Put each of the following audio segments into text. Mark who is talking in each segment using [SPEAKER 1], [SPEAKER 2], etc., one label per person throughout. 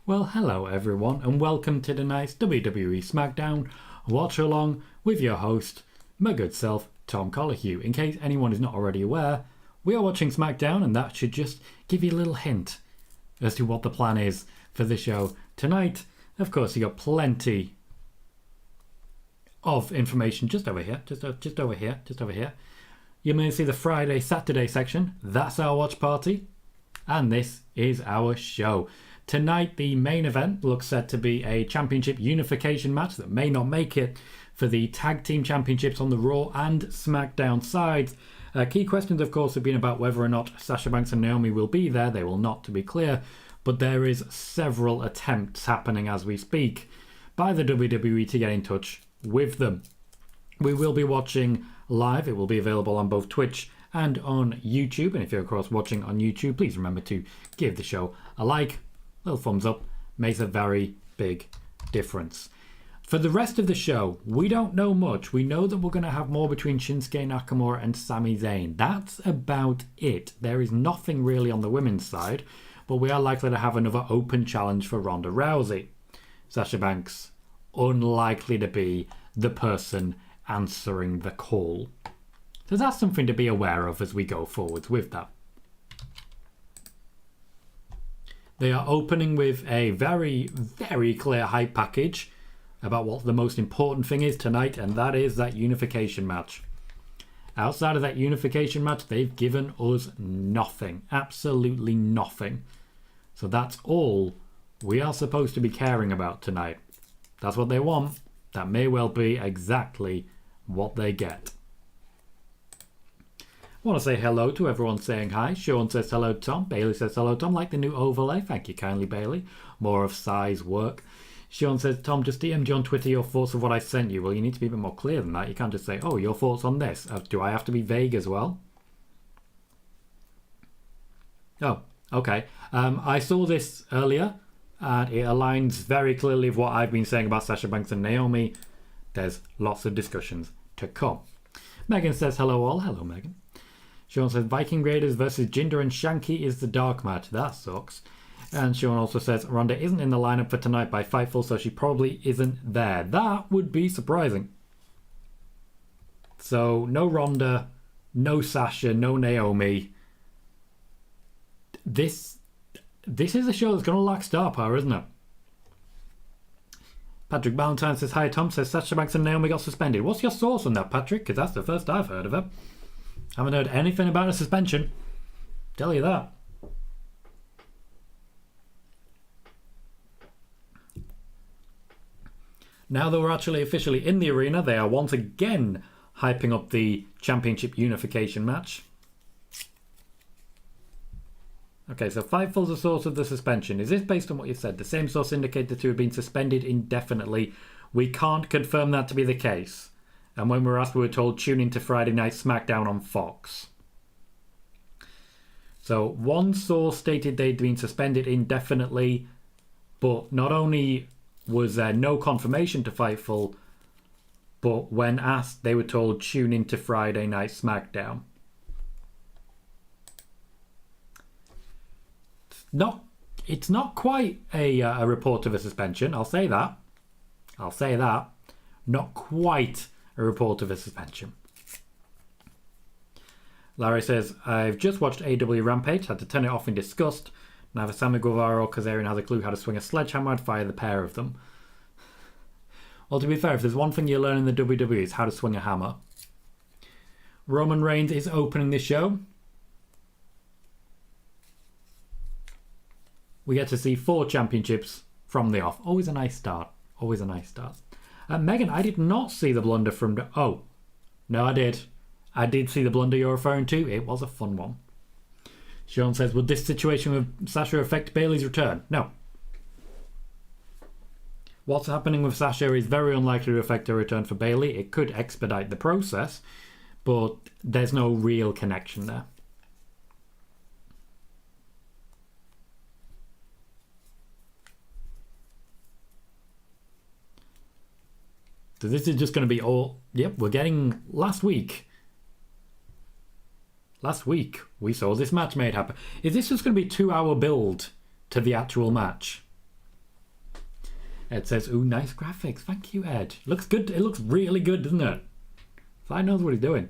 [SPEAKER 1] Well, hello everyone, and welcome to tonight's WWE Smackdown watch along with your host, my good self, Tom Collihue. In case anyone is not already aware, we are watching Smackdown, and that should just give you a little hint as to what the plan is for the show tonight. Of course, you got plenty of information just over here, just over here. You may see the Friday, Saturday section. That's our watch party, and this is our show. Tonight, the main event looks set to be a championship unification match that may not make it for the tag team championships on the Raw and Smackdown sides. Key questions, of course, have been about whether or not Sasha Banks and Naomi will be there. They will not, to be clear, but there is several attempts happening as we speak by the WWE to get in touch with them. We will be watching live. It will be available on both Twitch and on YouTube. And if you're, of course, watching on YouTube, please remember to give the show a like. Little thumbs up makes a very big difference. For the rest of the show, we don't know much. We know that we're going to have more between Shinsuke Nakamura and Sami Zayn. That's about it. There is nothing really on the women's side, but we are likely to have another open challenge for Ronda Rousey. Sasha Banks, unlikely to be the person answering the call. So that's something to be aware of as we go forwards with that. They are opening with a very, very clear hype package about what the most important thing is tonight, and that is that unification match. Outside of that unification match, they've given us nothing. Absolutely nothing. So that's all we are supposed to be caring about tonight. That's what they want. That may well be exactly what they get. I want to say hello to everyone saying hi. Sean says hello, Tom. Bailey says hello, Tom. Like the new overlay. Thank you kindly, Bailey. More of Sai's work. Sean says, Tom, just DM'd you on Twitter your thoughts of what I sent you. Well, you need to be a bit more clear than that. You can't just say, oh, your thoughts on this. Do I have to be vague as well? Oh, okay. I saw this earlier, and it aligns very clearly with what I've been saying about Sasha Banks and Naomi. There's lots of discussions to come. Megan says, hello all. Hello, Megan. Sean says, Viking Raiders versus Jinder and Shanky is the dark match. That sucks. And Sean also says, Ronda isn't in the lineup for tonight by Fightful, so she probably isn't there. That would be surprising. So, no Ronda, no Sasha, no Naomi. This is a show that's going to lack star power, isn't it? Patrick Valentine says, hi, Tom. Says, Sasha Banks and Naomi got suspended. What's your source on that, Patrick? Because that's the first I've heard of it. Haven't heard anything about a suspension. Tell you that. Now that we're actually officially in the arena, they are once again hyping up the championship unification match. Okay, so Fightful's the source of the suspension. Is this based on what you said? The same source indicated the two have been suspended indefinitely. We can't confirm that to be the case. And when we were asked, we were told tune in to Friday Night Smackdown on Fox. So one source stated they'd been suspended indefinitely, but not only was there no confirmation to Fightful, but when asked, they were told tune in to Friday Night Smackdown. It's not quite a report of a suspension. I'll say that. Not quite a report of a suspension. Larry says, I've just watched AEW Rampage, had to turn it off in disgust. Neither Sammy Guevara or Kazarian has a clue how to swing a sledgehammer. I'd fire the pair of them. Well, to be fair, if there's one thing you learn in the WWE, it's how to swing a hammer. Roman Reigns is opening this show. We get to see 4 championships from the off. Always a nice start. Always a nice start. Megan, I did not see the blunder from... Oh, no, I did. I did see the blunder you're referring to. It was a fun one. Sean says, would this situation with Sasha affect Bayley's return? No. What's happening with Sasha is very unlikely to affect her return for Bayley. It could expedite the process, but there's no real connection there. So this is just going to be all... Yep, we're getting... Last week we saw this match made happen. Is this just going to be a 2-hour build to the actual match? Ed says, ooh, nice graphics. Thank you, Ed. Looks good. It looks really good, doesn't it? Fly knows what he's doing.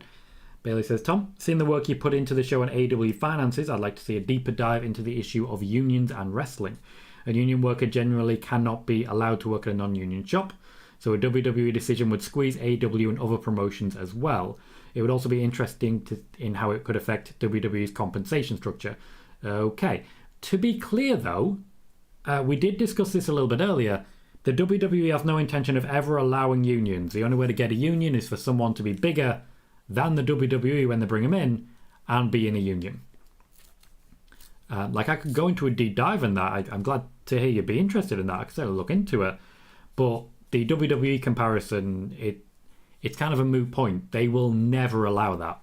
[SPEAKER 1] Bailey says, Tom, seeing the work you put into the show on AEW finances, I'd like to see a deeper dive into the issue of unions and wrestling. A union worker generally cannot be allowed to work at a non-union shop, so a WWE decision would squeeze AEW and other promotions as well. It would also be interesting in how it could affect WWE's compensation structure. Okay. To be clear, though, we did discuss this a little bit earlier. The WWE has no intention of ever allowing unions. The only way to get a union is for someone to be bigger than the WWE when they bring them in and be in a union. Like, I could go into a deep dive in that. I'm glad to hear you'd be interested in that. I could certainly look into it. But the WWE comparison, it's kind of a moot point. They will never allow that.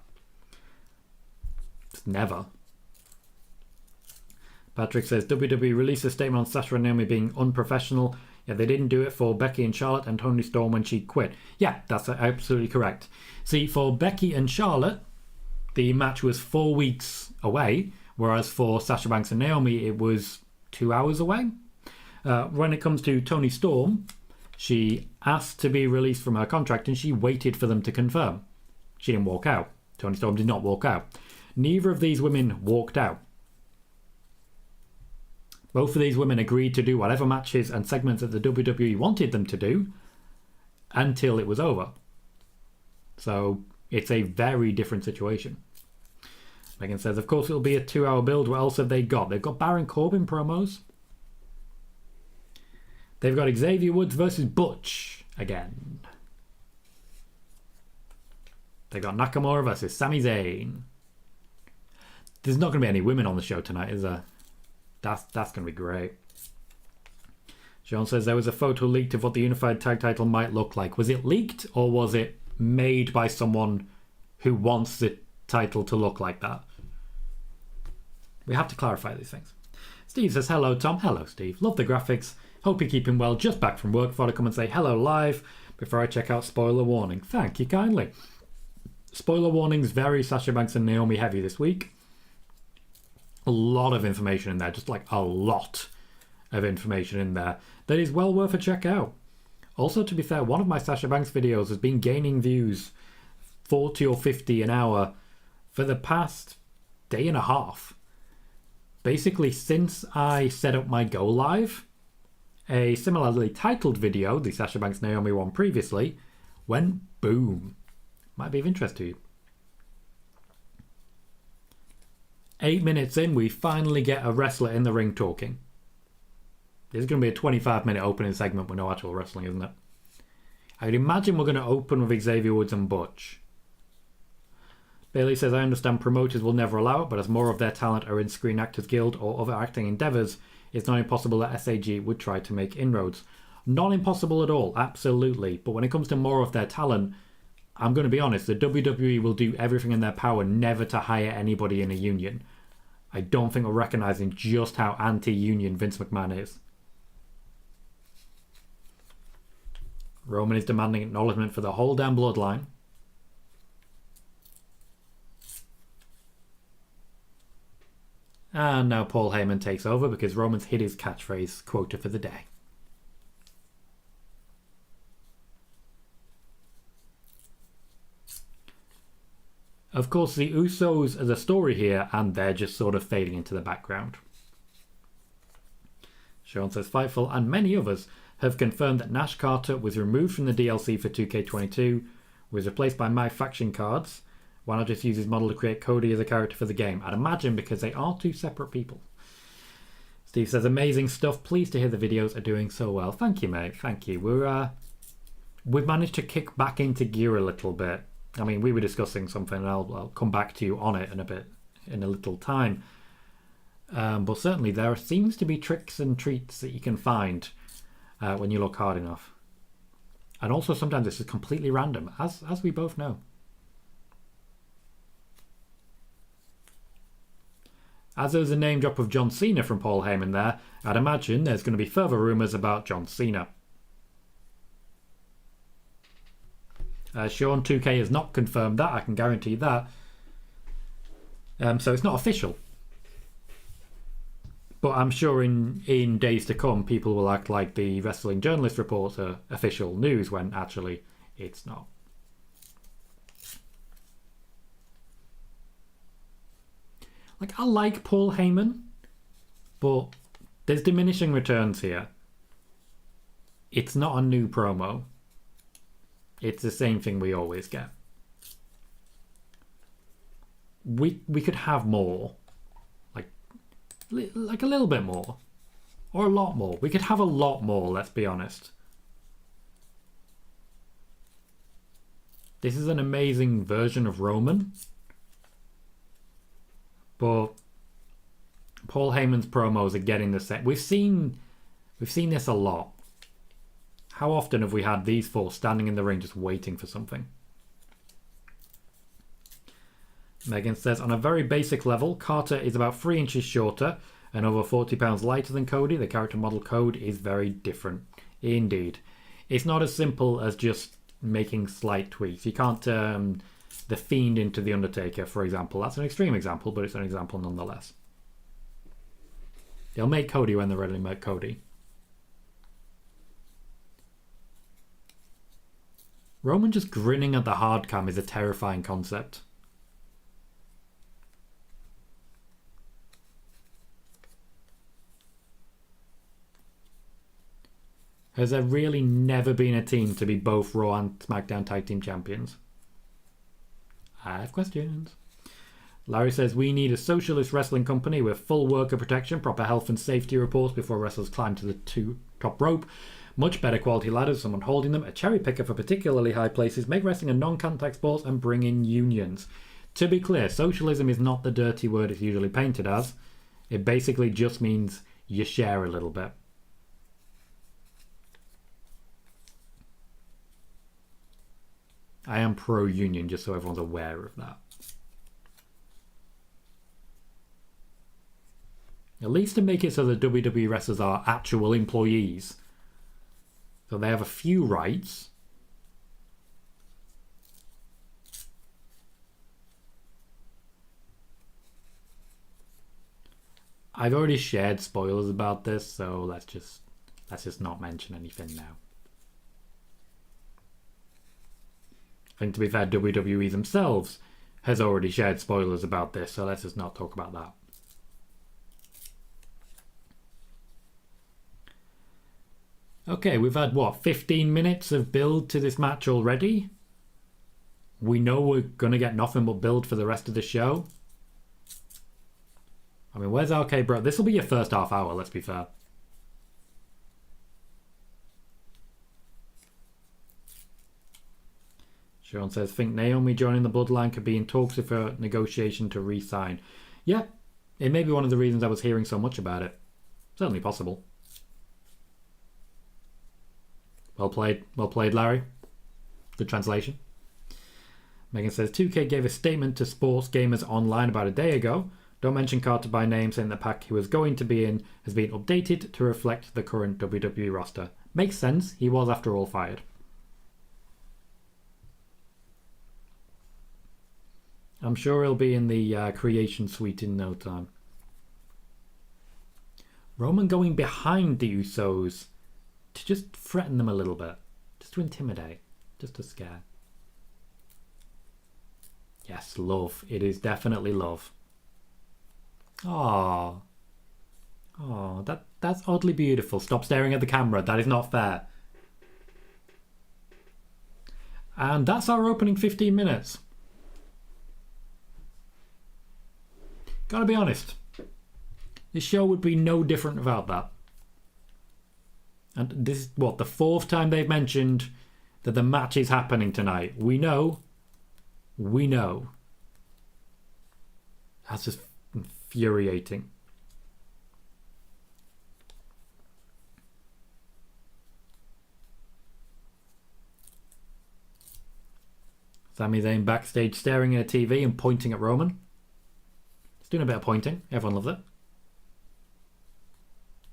[SPEAKER 1] Just never. Patrick says, WWE released a statement on Sasha and Naomi being unprofessional. Yeah, they didn't do it for Becky and Charlotte and Toni Storm when she quit. Yeah, that's absolutely correct. See, for Becky and Charlotte, the match was 4 weeks away, whereas for Sasha Banks and Naomi, it was 2 hours away. When it comes to Toni Storm, she asked to be released from her contract and she waited for them to confirm. She didn't walk out. Toni Storm did not walk out. Neither of these women walked out. Both of these women agreed to do whatever matches and segments that the WWE wanted them to do until it was over. So it's a very different situation. Megan says, of course it'll be a 2-hour build. What else have they got? They've got Baron Corbin promos. They've got Xavier Woods versus Butch again. They've got Nakamura versus Sami Zayn. There's not going to be any women on the show tonight, is there? That's going to be great. Sean says there was a photo leaked of what the unified tag title might look like. Was it leaked or was it made by someone who wants the title to look like that? We have to clarify these things. Steve says, hello, Tom. Hello, Steve. Love the graphics. Hope you're keeping well. Just back from work. Thought I'd come and say hello live before I check out spoiler warning. Thank you kindly. Spoiler warning's very Sasha Banks and Naomi heavy this week. A lot of information in there, just like a lot of information in there that is well worth a check out. Also, to be fair, one of my Sasha Banks videos has been gaining views 40 or 50 an hour for the past day and a half. Basically, since I set up my Go Live, a similarly titled video, the Sasha Banks Naomi one previously, went boom. Might be of interest to you. 8 minutes in, we finally get a wrestler in the ring talking. This is going to be a 25-minute opening segment with no actual wrestling, isn't it? I would imagine we're going to open with Xavier Woods and Butch. Bailey says, I understand promoters will never allow it, but as more of their talent are in Screen Actors Guild or other acting endeavours, it's not impossible that SAG would try to make inroads. Not impossible at all, absolutely. But when it comes to more of their talent, I'm going to be honest, the WWE will do everything in their power never to hire anybody in a union. I don't think we're recognising just how anti-union Vince McMahon is. Roman is demanding acknowledgement for the whole damn bloodline. And now Paul Heyman takes over because Roman's hit his catchphrase quota for the day. Of course, the Usos are the story here, and they're just sort of fading into the background. Sean says, Fightful and many others have confirmed that Nash Carter was removed from the DLC for 2K22, was replaced by My Faction cards. Why not just use his model to create Cody as a character for the game? I'd imagine because they are two separate people. Steve says, amazing stuff. Pleased to hear the videos are doing so well. Thank you, mate. Thank you. We've managed to kick back into gear a little bit. I mean, we were discussing something, and I'll come back to you on it in a little time. But certainly there seems to be tricks and treats that you can find when you look hard enough. And also sometimes this is completely random, as we both know. As there was a name drop of John Cena from Paul Heyman there, I'd imagine there's going to be further rumours about John Cena. Sean 2K has not confirmed that, I can guarantee that. So it's not official. But I'm sure in days to come, people will act like the wrestling journalist reports are official news when actually it's not. Like, I like Paul Heyman, but there's diminishing returns here. It's not a new promo. It's the same thing we always get. We could have more. Like a little bit more. Or a lot more. We could have a lot more, let's be honest. This is an amazing version of Roman. But Paul Heyman's promos are getting the set. We've seen this a lot. How often have we had these four standing in the ring just waiting for something? Megan says, on a very basic level, Carter is about 3 inches shorter and over 40 pounds lighter than Cody. The character model code is very different. Indeed. It's not as simple as just making slight tweaks. You can't turn The Fiend into The Undertaker, for example. That's an extreme example, but it's an example nonetheless. They'll make Cody when they're ready to make Cody. Roman just grinning at the hard cam is a terrifying concept. Has there really never been a team to be both Raw and Smackdown Tag Team Champions? I have questions. Larry says, we need a socialist wrestling company with full worker protection, proper health and safety reports before wrestlers climb to the top rope, much better quality ladders, someone holding them, a cherry picker for particularly high places, make wrestling a non-contact sport, and bring in unions. To be clear, socialism is not the dirty word it's usually painted as. It basically just means you share a little bit. I am pro-union, just so everyone's aware of that. At least to make it so the WWE wrestlers are actual employees. So they have a few rights. I've already shared spoilers about this, so let's just not mention anything now. I think, to be fair, WWE themselves has already shared spoilers about this, so let's just not talk about that. Okay, we've had, 15 minutes of build to this match already? We know we're going to get nothing but build for the rest of the show. I mean, where's RKBro? This will be your first half hour, let's be fair. Sean says, think Naomi joining the Bloodline could be in talks with her negotiation to re-sign. Yeah, it may be one of the reasons I was hearing so much about it. Certainly possible. Well played, Larry. Good translation. Megan says, 2K gave a statement to Sports Gamers Online about a day ago. Don't mention Carter by name, saying the pack he was going to be in has been updated to reflect the current WWE roster. Makes sense, he was after all fired. I'm sure he'll be in the creation suite in no time. Roman going behind the Usos to just threaten them a little bit. Just to intimidate. Just to scare. Yes, love. It is definitely love. Aww. Aww, that's oddly beautiful. Stop staring at the camera. That is not fair. And that's our opening 15 minutes. Gotta be honest. This show would be no different without that. And this is, the 4th time they've mentioned that the match is happening tonight. We know. That's just infuriating. Sami Zayn backstage staring at a TV and pointing at Roman. He's doing a bit of pointing. Everyone loves it.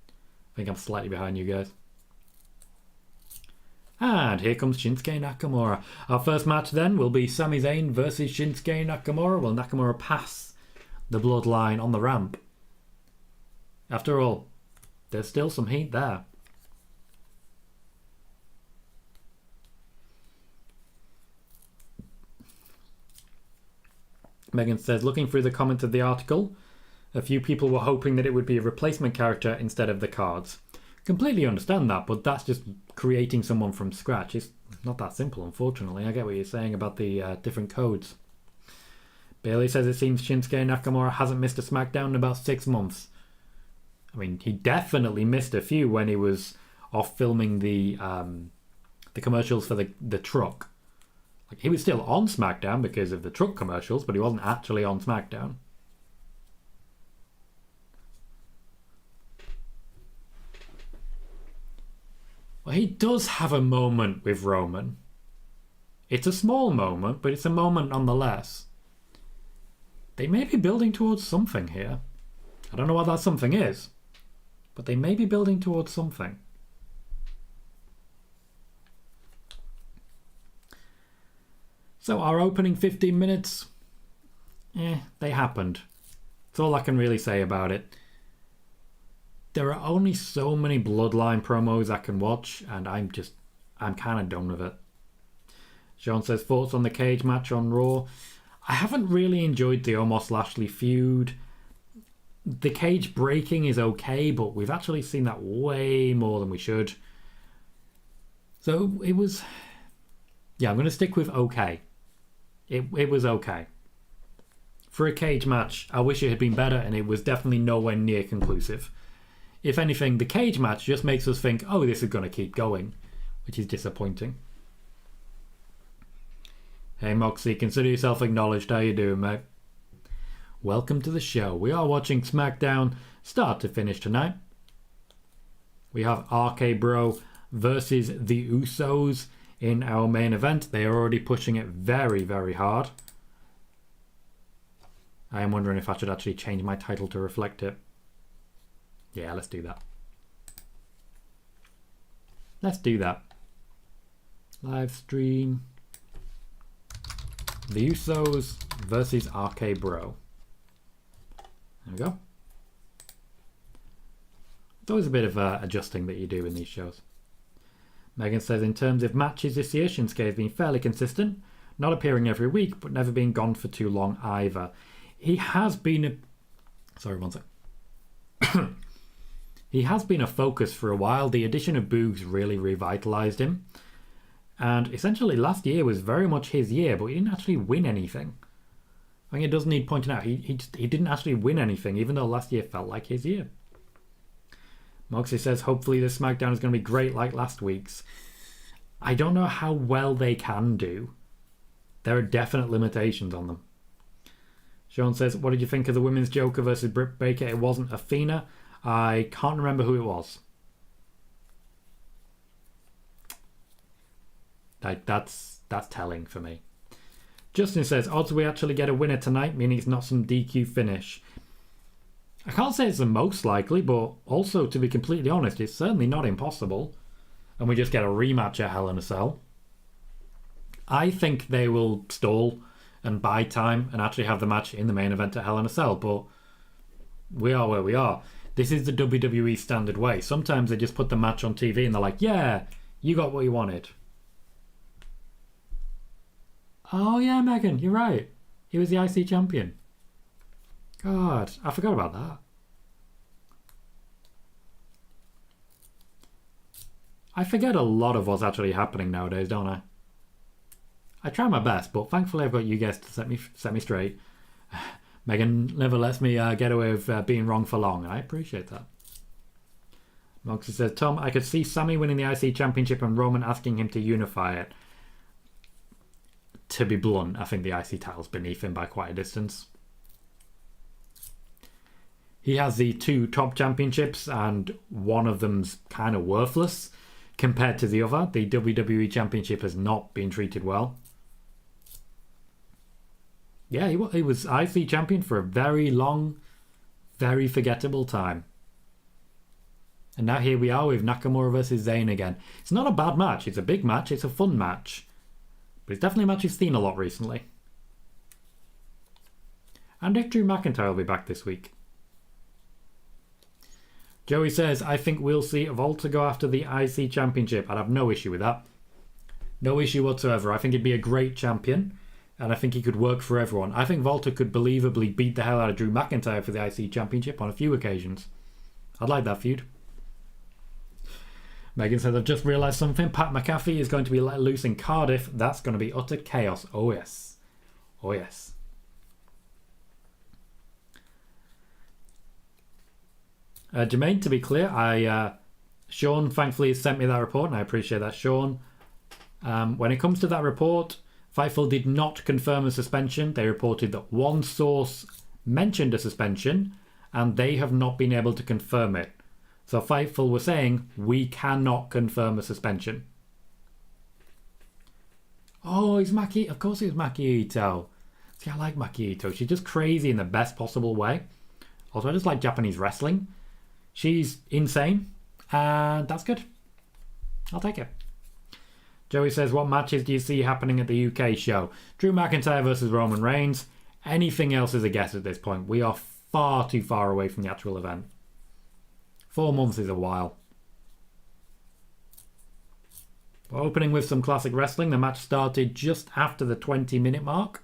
[SPEAKER 1] I think I'm slightly behind you guys. And here comes Shinsuke Nakamura. Our first match then will be Sami Zayn versus Shinsuke Nakamura. Will Nakamura pass the Bloodline on the ramp? After all, there's still some heat there. Megan says, looking through the comments of the article, a few people were hoping that it would be a replacement character instead of the cards. Completely understand that, but that's just creating someone from scratch. It's not that simple, unfortunately. I get what you're saying about the different codes. Bailey says it seems Shinsuke Nakamura hasn't missed a SmackDown in about 6 months. I mean, he definitely missed a few when he was off filming the commercials for the truck. Like, he was still on SmackDown because of the truck commercials, but he wasn't actually on SmackDown. Well, he does have a moment with Roman. It's a small moment, but it's a moment nonetheless. They may be building towards something here. I don't know what that something is, but they may be building towards something. So our opening 15 minutes, they happened. That's all I can really say about it. There are only so many Bloodline promos I can watch, and I'm kind of done with it. Sean says, thoughts on the cage match on Raw? I haven't really enjoyed the Omos Lashley feud. The cage breaking is okay, but we've actually seen that way more than we should. So it was... Yeah, I'm going to stick with okay. It was okay. For a cage match, I wish it had been better, and it was definitely nowhere near conclusive. If anything, the cage match just makes us think, oh, this is going to keep going, which is disappointing. Hey Moxie, consider yourself acknowledged. How you doing, mate? Welcome to the show. We are watching SmackDown start to finish tonight. We have RKBro versus the Usos in our main event. They are already pushing it very, very hard. I am wondering if I should actually change my title to reflect it. Yeah, let's do that. Let's do that. Live stream. The Usos versus RKBro. There we go. It's always a bit of adjusting that you do in these shows. Megan says, in terms of matches this year, Shinsuke has been fairly consistent, not appearing every week, but never being gone for too long either. He has been a... Sorry, one sec. He has been a focus for a while. The addition of Boogs really revitalized him. And essentially last year was very much his year, but he didn't actually win anything. I think it does need pointing out. He didn't actually win anything, even though last year felt like his year. Moxie says, hopefully this SmackDown is going to be great like last week's. I don't know how well they can do. There are definite limitations on them. Sean says, what did you think of the women's Joker versus Britt Baker? It wasn't Athena. I can't remember who it was. That's telling for me. Justin says, odds we actually get a winner tonight, meaning it's not some DQ finish. I can't say it's the most likely, but also, to be completely honest, it's certainly not impossible. And we just get a rematch at Hell in a Cell. I think they will stall and buy time and actually have the match in the main event at Hell in a Cell, but we are where we are. This is the WWE standard way. Sometimes they just put the match on TV and they're like, yeah, you got what you wanted. Oh yeah, Megan, you're right. He was the IC champion. God, I forgot about that. I forget a lot of what's actually happening nowadays, don't I? I try my best, but thankfully I've got you guys to set me straight. Megan never lets me get away with being wrong for long. I appreciate that. Moxie says, Tom, I could see Sammy winning the IC championship and Roman asking him to unify it. To be blunt, I think the IC title's beneath him by quite a distance. He has the 2 top championships and one of them's kind of worthless compared to the other. The WWE Championship has not been treated well. Yeah, he was IC champion for a very long, very forgettable time. And now here we are with Nakamura versus Zayn again. It's not a bad match. It's a big match. It's a fun match. But it's definitely a match you've seen a lot recently. And if Drew McIntyre will be back this week. Joey says, I think we'll see Volta go after the IC Championship. I'd have no issue with that. No issue whatsoever. I think he'd be a great champion, and I think he could work for everyone. I think Volta could believably beat the hell out of Drew McIntyre for the IC Championship on a few occasions. I'd like that feud. Megan says, I've just realised something. Pat McAfee is going to be let loose in Cardiff. That's going to be utter chaos. Oh, yes. Oh, yes. Jermaine, to be clear, Sean thankfully has sent me that report, and I appreciate that, Sean. When it comes to that report, Fightful did not confirm a suspension. They reported that one source mentioned a suspension, and they have not been able to confirm it. So Fightful were saying, we cannot confirm a suspension. Oh, it's Maki. Of course it was Maki Ito. See, I like Maki Ito. She's just crazy in the best possible way. Also, I just like Japanese wrestling. She's insane, and that's good. I'll take it. Joey says, what matches do you see happening at the UK show? Drew McIntyre versus Roman Reigns. Anything else is a guess at this point. We are far too far away from the actual event. 4 months is a while. We're opening with some classic wrestling. The match started just after the 20-minute mark.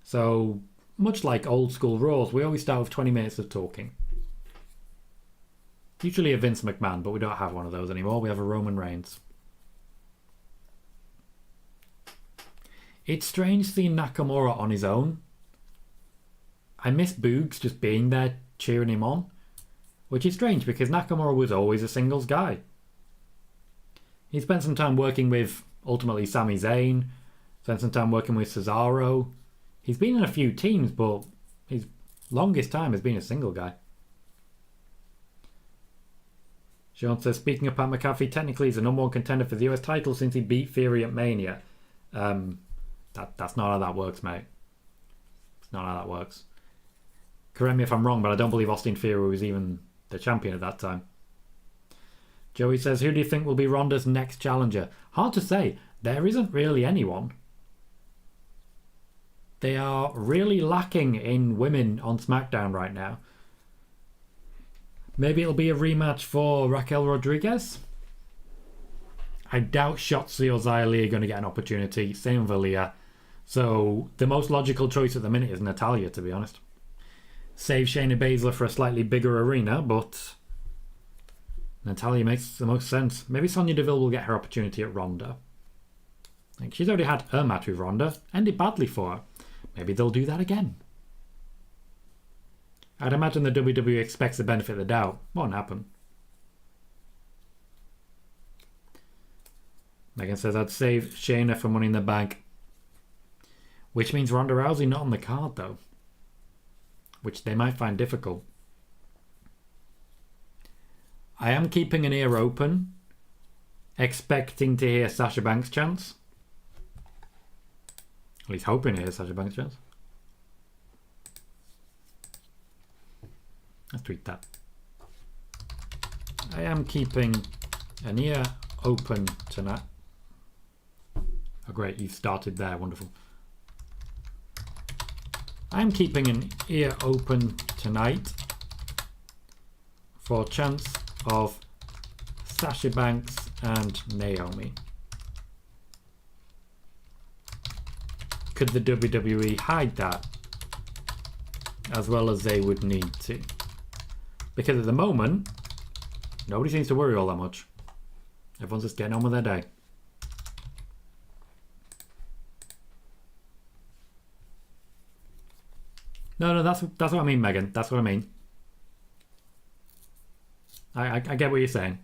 [SPEAKER 1] So, much like old school Raws, we always start with 20 minutes of talking. Usually a Vince McMahon, but we don't have one of those anymore. We have a Roman Reigns. It's strange seeing Nakamura on his own. I miss Boogs just being there, cheering him on. Which is strange, because Nakamura was always a singles guy. He spent some time working with, ultimately, Sami Zayn. Spent some time working with Cesaro. He's been in a few teams, but his longest time has been a single guy. Sean says, speaking of Pat McAfee, technically he's the number one contender for the US title since he beat Theory at Mania. That's not how that works, mate. It's not how that works. Correct me if I'm wrong, but I don't believe Austin Theory was even the champion at that time. Joey says, who do you think will be Ronda's next challenger? Hard to say. There isn't really anyone. They are really lacking in women on SmackDown right now. Maybe it'll be a rematch for Raquel Rodriguez. I doubt Shotzi or Xia Li are going to get an opportunity. Same with Aaliyah. So the most logical choice at the minute is Natalya, to be honest. Save Shayna Baszler for a slightly bigger arena, but Natalya makes the most sense. Maybe Sonya Deville will get her opportunity at Ronda. I think she's already had her match with Ronda. Ended badly for her. Maybe they'll do that again. I'd imagine the WWE expects the benefit of the doubt. Won't happen. Megan says, I'd save Shayna for Money in the Bank. Which means Ronda Rousey not on the card, though. Which they might find difficult. I am keeping an ear open, expecting to hear Sasha Banks chants. At least hoping to hear Sasha Banks chants. Let's tweet that. I am keeping an ear open tonight. Oh great, you've started there, wonderful. I am keeping an ear open tonight for chance of Sasha Banks and Naomi. Could the WWE hide that as well as they would need to? Because at the moment, nobody seems to worry all that much. Everyone's just getting on with their day. No, that's what I mean, Megan. That's what I mean. I get what you're saying.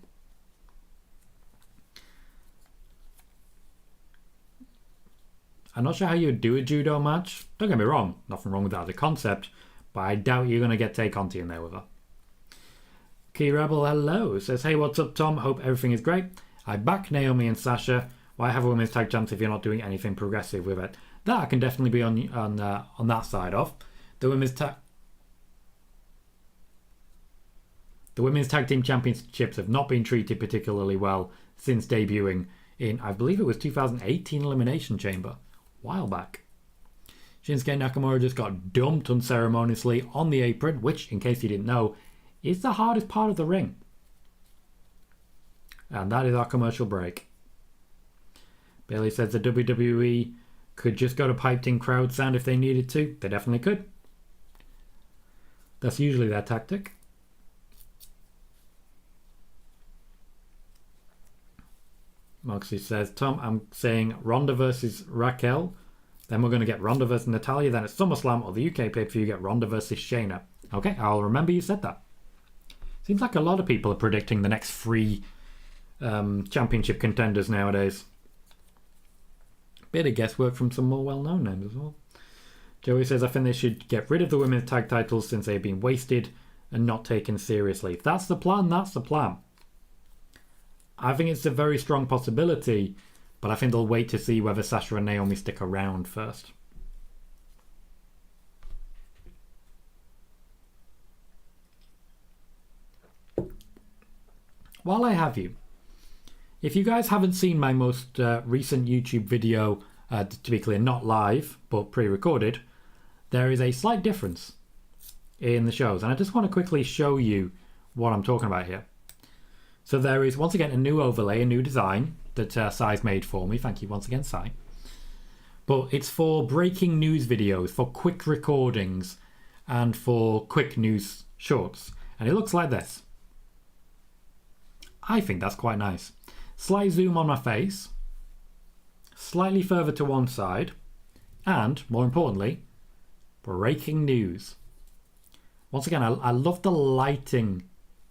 [SPEAKER 1] I'm not sure how you would do a judo match. Don't get me wrong. Nothing wrong with that as a concept. But I doubt you're going to get Tay Conti in there with her. Key Rebel, hello. Says, hey, what's up, Tom? Hope everything is great. I back Naomi and Sasha. Why have a women's tag chance if you're not doing anything progressive with it? That I can definitely be on that side of. The women's tag team championships have not been treated particularly well since debuting in, I believe it was 2018 Elimination Chamber. A while back. Shinsuke Nakamura just got dumped unceremoniously on the apron, which, in case you didn't know, is the hardest part of the ring. And that is our commercial break. Bailey says the WWE could just go to piped-in crowd sound if they needed to. They definitely could. That's usually their tactic. Moxie says, Tom, I'm saying Ronda versus Raquel. Then we're going to get Ronda versus Natalya. Then at SummerSlam or the UK pay-per-view, you get Ronda versus Shayna. Okay, I'll remember you said that. Seems like a lot of people are predicting the next 3 championship contenders nowadays. Bit of guesswork from some more well-known names as well. Joey says, I think they should get rid of the women's tag titles since they've been wasted and not taken seriously. If that's the plan, that's the plan. I think it's a very strong possibility, but I think they'll wait to see whether Sasha and Naomi stick around first. While I have you, if you guys haven't seen my most recent YouTube video, to be clear, not live, but pre-recorded, there is a slight difference in the shows. And I just want to quickly show you what I'm talking about here. So there is, once again, a new overlay, a new design that Sai's made for me. Thank you once again, Sai. But it's for breaking news videos, for quick recordings, and for quick news shorts. And it looks like this. I think that's quite nice. Slight zoom on my face, slightly further to one side, and, more importantly, breaking news. Once again, I love the lighting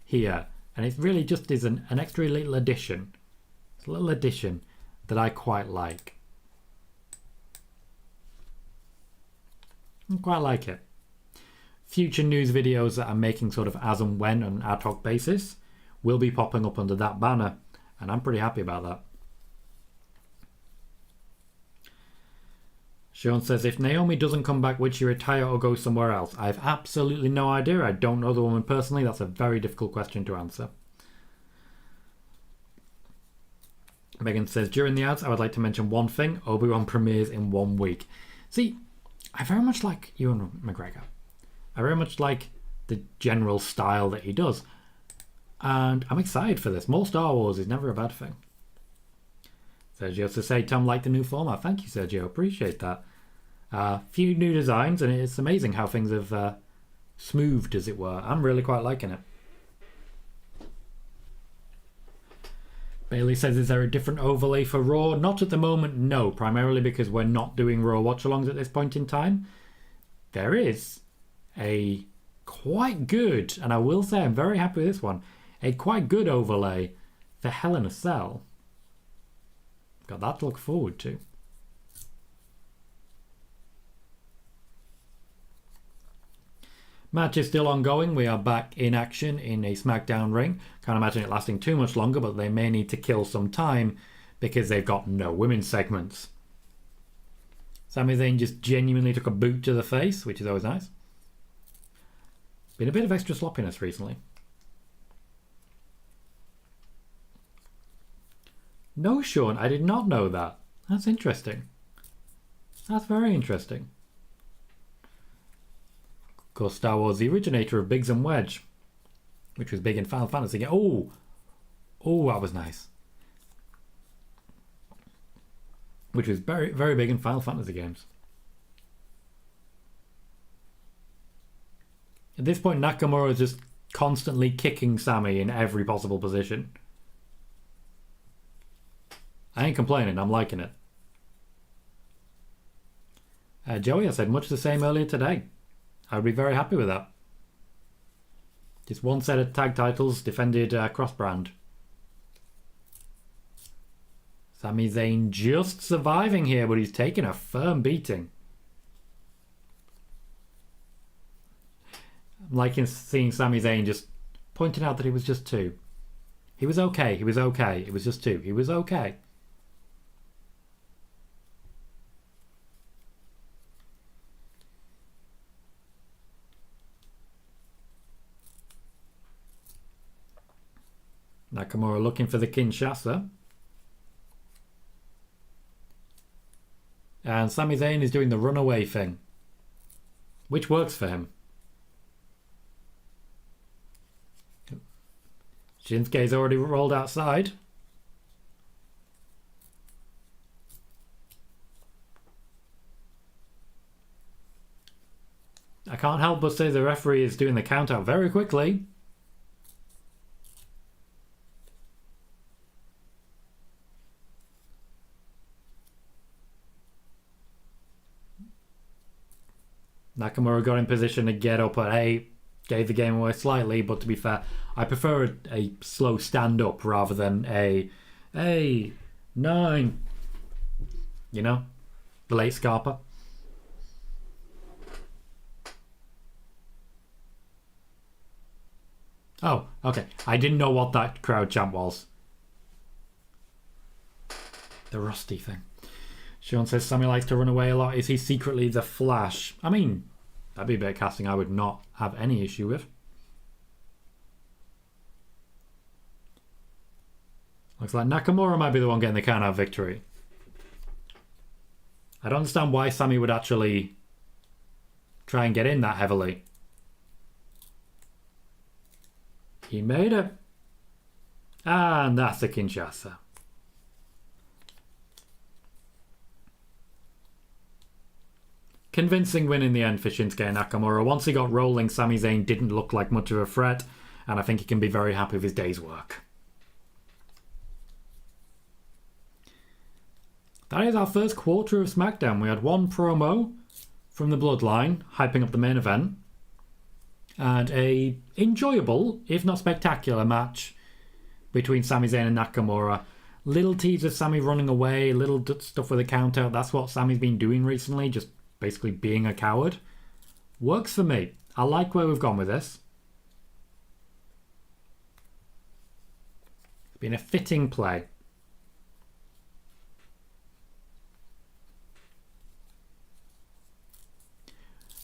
[SPEAKER 1] here, and it really just is an extra little addition. It's a little addition that I quite like. I quite like it. Future news videos that I'm making sort of as and when on an ad hoc basis will be popping up under that banner, and I'm pretty happy about that. Sean says, if Naomi doesn't come back, would she retire or go somewhere else? I have absolutely no idea. I don't know the woman personally. That's a very difficult question to answer. Megan says, during the ads, I would like to mention one thing. Obi-Wan premieres in 1 week. See, I very much like Ewan McGregor. I very much like the general style that he does. And I'm excited for this. More Star Wars is never a bad thing. Sergio to say, Tom liked the new format. Thank you, Sergio. Appreciate that. Few new designs, and it's amazing how things have smoothed, as it were. I'm really quite liking it. Bailey says, is there a different overlay for Raw? Not at the moment, no. Primarily because we're not doing Raw watch-alongs at this point in time. There is a quite good, and I will say I'm very happy with this one, a quite good overlay for Hell in a Cell. Got that to look forward to. Match is still ongoing. We are back in action in a SmackDown ring. Can't imagine it lasting too much longer, but they may need to kill some time because they've got no women's segments. Sami Zayn just genuinely took a boot to the face, which is always nice. Been a bit of extra sloppiness recently. No, Sean, I did not know that. That's interesting. That's very interesting. Of course, Star Wars, the originator of Biggs and Wedge, which was big in Final Fantasy. Oh, that was nice. Which was very, very big in Final Fantasy games. At this point, Nakamura is just constantly kicking Sami in every possible position. I ain't complaining, I'm liking it. Joey, I said much the same earlier today. I would be very happy with that. Just one set of tag titles defended cross-brand. Sami Zayn just surviving here, but he's taking a firm beating. I'm liking seeing Sami Zayn just pointing out that he was just 2. He was okay, he was okay. It was just 2. He was okay. Nakamura looking for the Kinshasa. And Sami Zayn is doing the runaway thing, which works for him. Shinsuke's already rolled outside. I can't help but say the referee is doing the count out very quickly. Nakamura got in position to get up at 8, gave the game away slightly, but to be fair, I prefer a slow stand-up rather than a 9. You know? The late Scarpa. Oh, okay. I didn't know what that crowd chant was. The rusty thing. Sean says Sammy likes to run away a lot. Is he secretly the Flash? I mean, that'd be a bit of casting I would not have any issue with. Looks like Nakamura might be the one getting the count-out victory. I don't understand why Sammy would actually try and get in that heavily. He made it. And that's a Kinshasa. Convincing win in the end for Shinsuke Nakamura. Once he got rolling, Sami Zayn didn't look like much of a threat, and I think he can be very happy with his day's work. That is our first quarter of SmackDown. We had one promo from the Bloodline, hyping up the main event, and a enjoyable, if not spectacular, match between Sami Zayn and Nakamura. Little tease of Sami running away, little stuff with a count out. That's what Sami's been doing recently, just basically being a coward. Works for me. I like where we've gone with this. It's been a fitting play.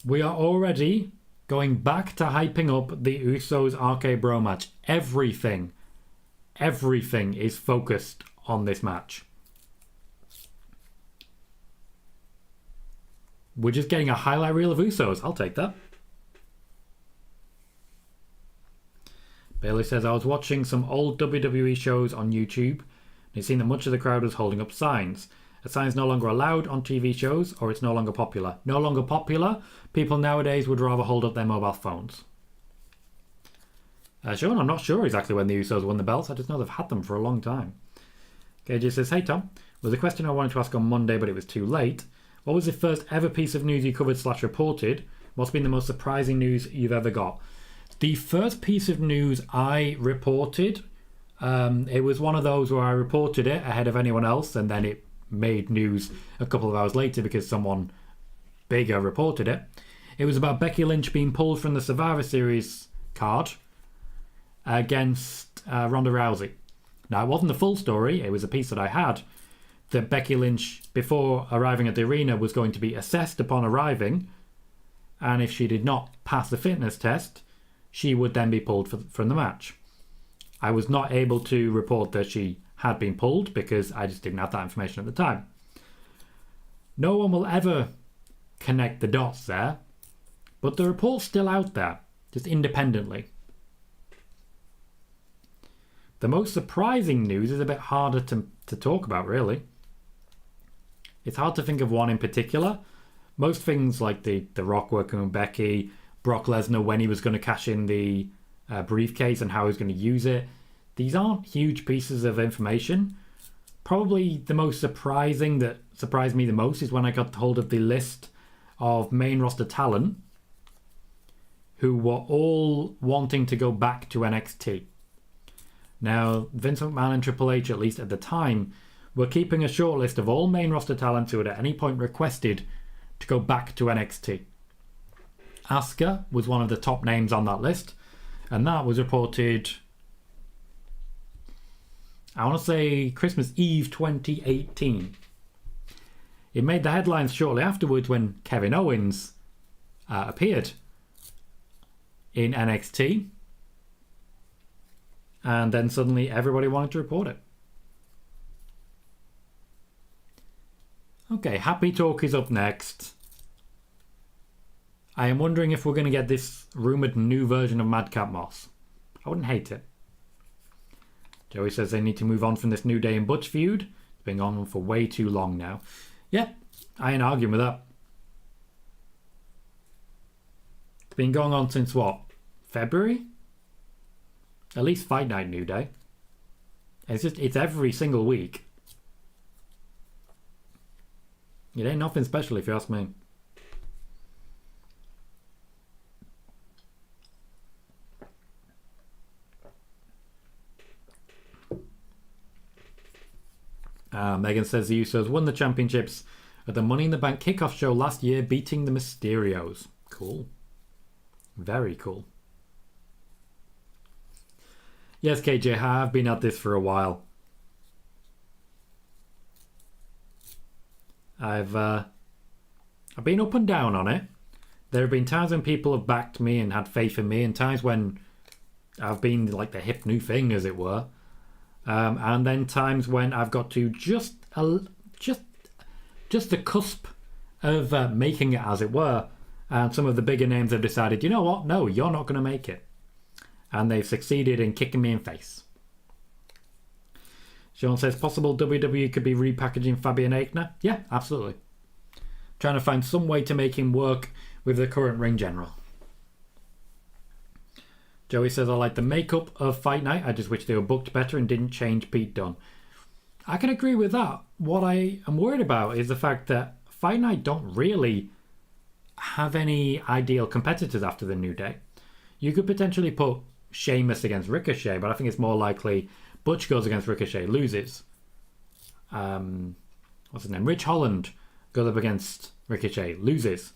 [SPEAKER 1] We are already going back to hyping up the Usos RKBro match. Everything is focused on this match. We're just getting a highlight reel of Usos. I'll take that. Bailey says, I was watching some old WWE shows on YouTube and it seemed that much of the crowd was holding up signs. A sign is no longer allowed on TV shows or it's no longer popular. No longer popular? People nowadays would rather hold up their mobile phones. Sean, I'm not sure exactly when the Usos won the belts. I just know they've had them for a long time. KJ says, hey Tom, was a question I wanted to ask on Monday but it was too late. What was the first ever piece of news you covered / reported? What's been the most surprising news you've ever got? The first piece of news I reported, it was one of those where I reported it ahead of anyone else and then it made news a couple of hours later because someone bigger reported it. It was about Becky Lynch being pulled from the Survivor Series card against Ronda Rousey. Now, it wasn't the full story. It was a piece that I had that Becky Lynch, before arriving at the arena, was going to be assessed upon arriving, and if she did not pass the fitness test, she would then be pulled from the match. I was not able to report that she had been pulled because I just didn't have that information at the time. No one will ever connect the dots there, but the report's still out there, just independently. The most surprising news is a bit harder to talk about, really. It's hard to think of one in particular. Most things like the Rock working with Becky, Brock Lesnar when he was going to cash in the briefcase and how he was going to use it, these aren't huge pieces of information. Probably the most surprising that surprised me the most is when I got hold of the list of main roster talent who were all wanting to go back to NXT. Now, Vince McMahon and Triple H, at least at the time, were keeping a short list of all main roster talents who had at any point requested to go back to NXT. Asuka was one of the top names on that list, and that was reported, I want to say Christmas Eve 2018. It made the headlines shortly afterwards when Kevin Owens appeared in NXT, and then suddenly everybody wanted to report it. Okay, Happy Talk is up next. I am wondering if we're going to get this rumoured new version of Madcap Moss. I wouldn't hate it. Joey says they need to move on from this New Day and Butch feud. It's been on for way too long now. Yeah, I ain't arguing with that. It's been going on since what? February? At least Fight Night New Day. It's every single week. It ain't nothing special if you ask me. Megan says the Usos won the championships at the Money in the Bank kickoff show last year, beating the Mysterios. Cool. Very cool. Yes, KJ, have been at this for a while. I've been up and down on it. There have been times when people have backed me and had faith in me, and times when I've been like the hip new thing, as it were. And then times when I've got to just the cusp of making it, as it were. And some of the bigger names have decided, you know what? No, you're not going to make it. And they've succeeded in kicking me in face. Sean says, possible WWE could be repackaging Fabian Aichner? Yeah, absolutely. Trying to find some way to make him work with the current ring general. Joey says, I like the makeup of Fight Night. I just wish they were booked better and didn't change Pete Dunne. I can agree with that. What I am worried about is the fact that Fight Night don't really have any ideal competitors after the New Day. You could potentially put Sheamus against Ricochet, but I think it's more likely Butch goes against Ricochet, loses. What's his name? Rich Holland goes up against Ricochet, loses.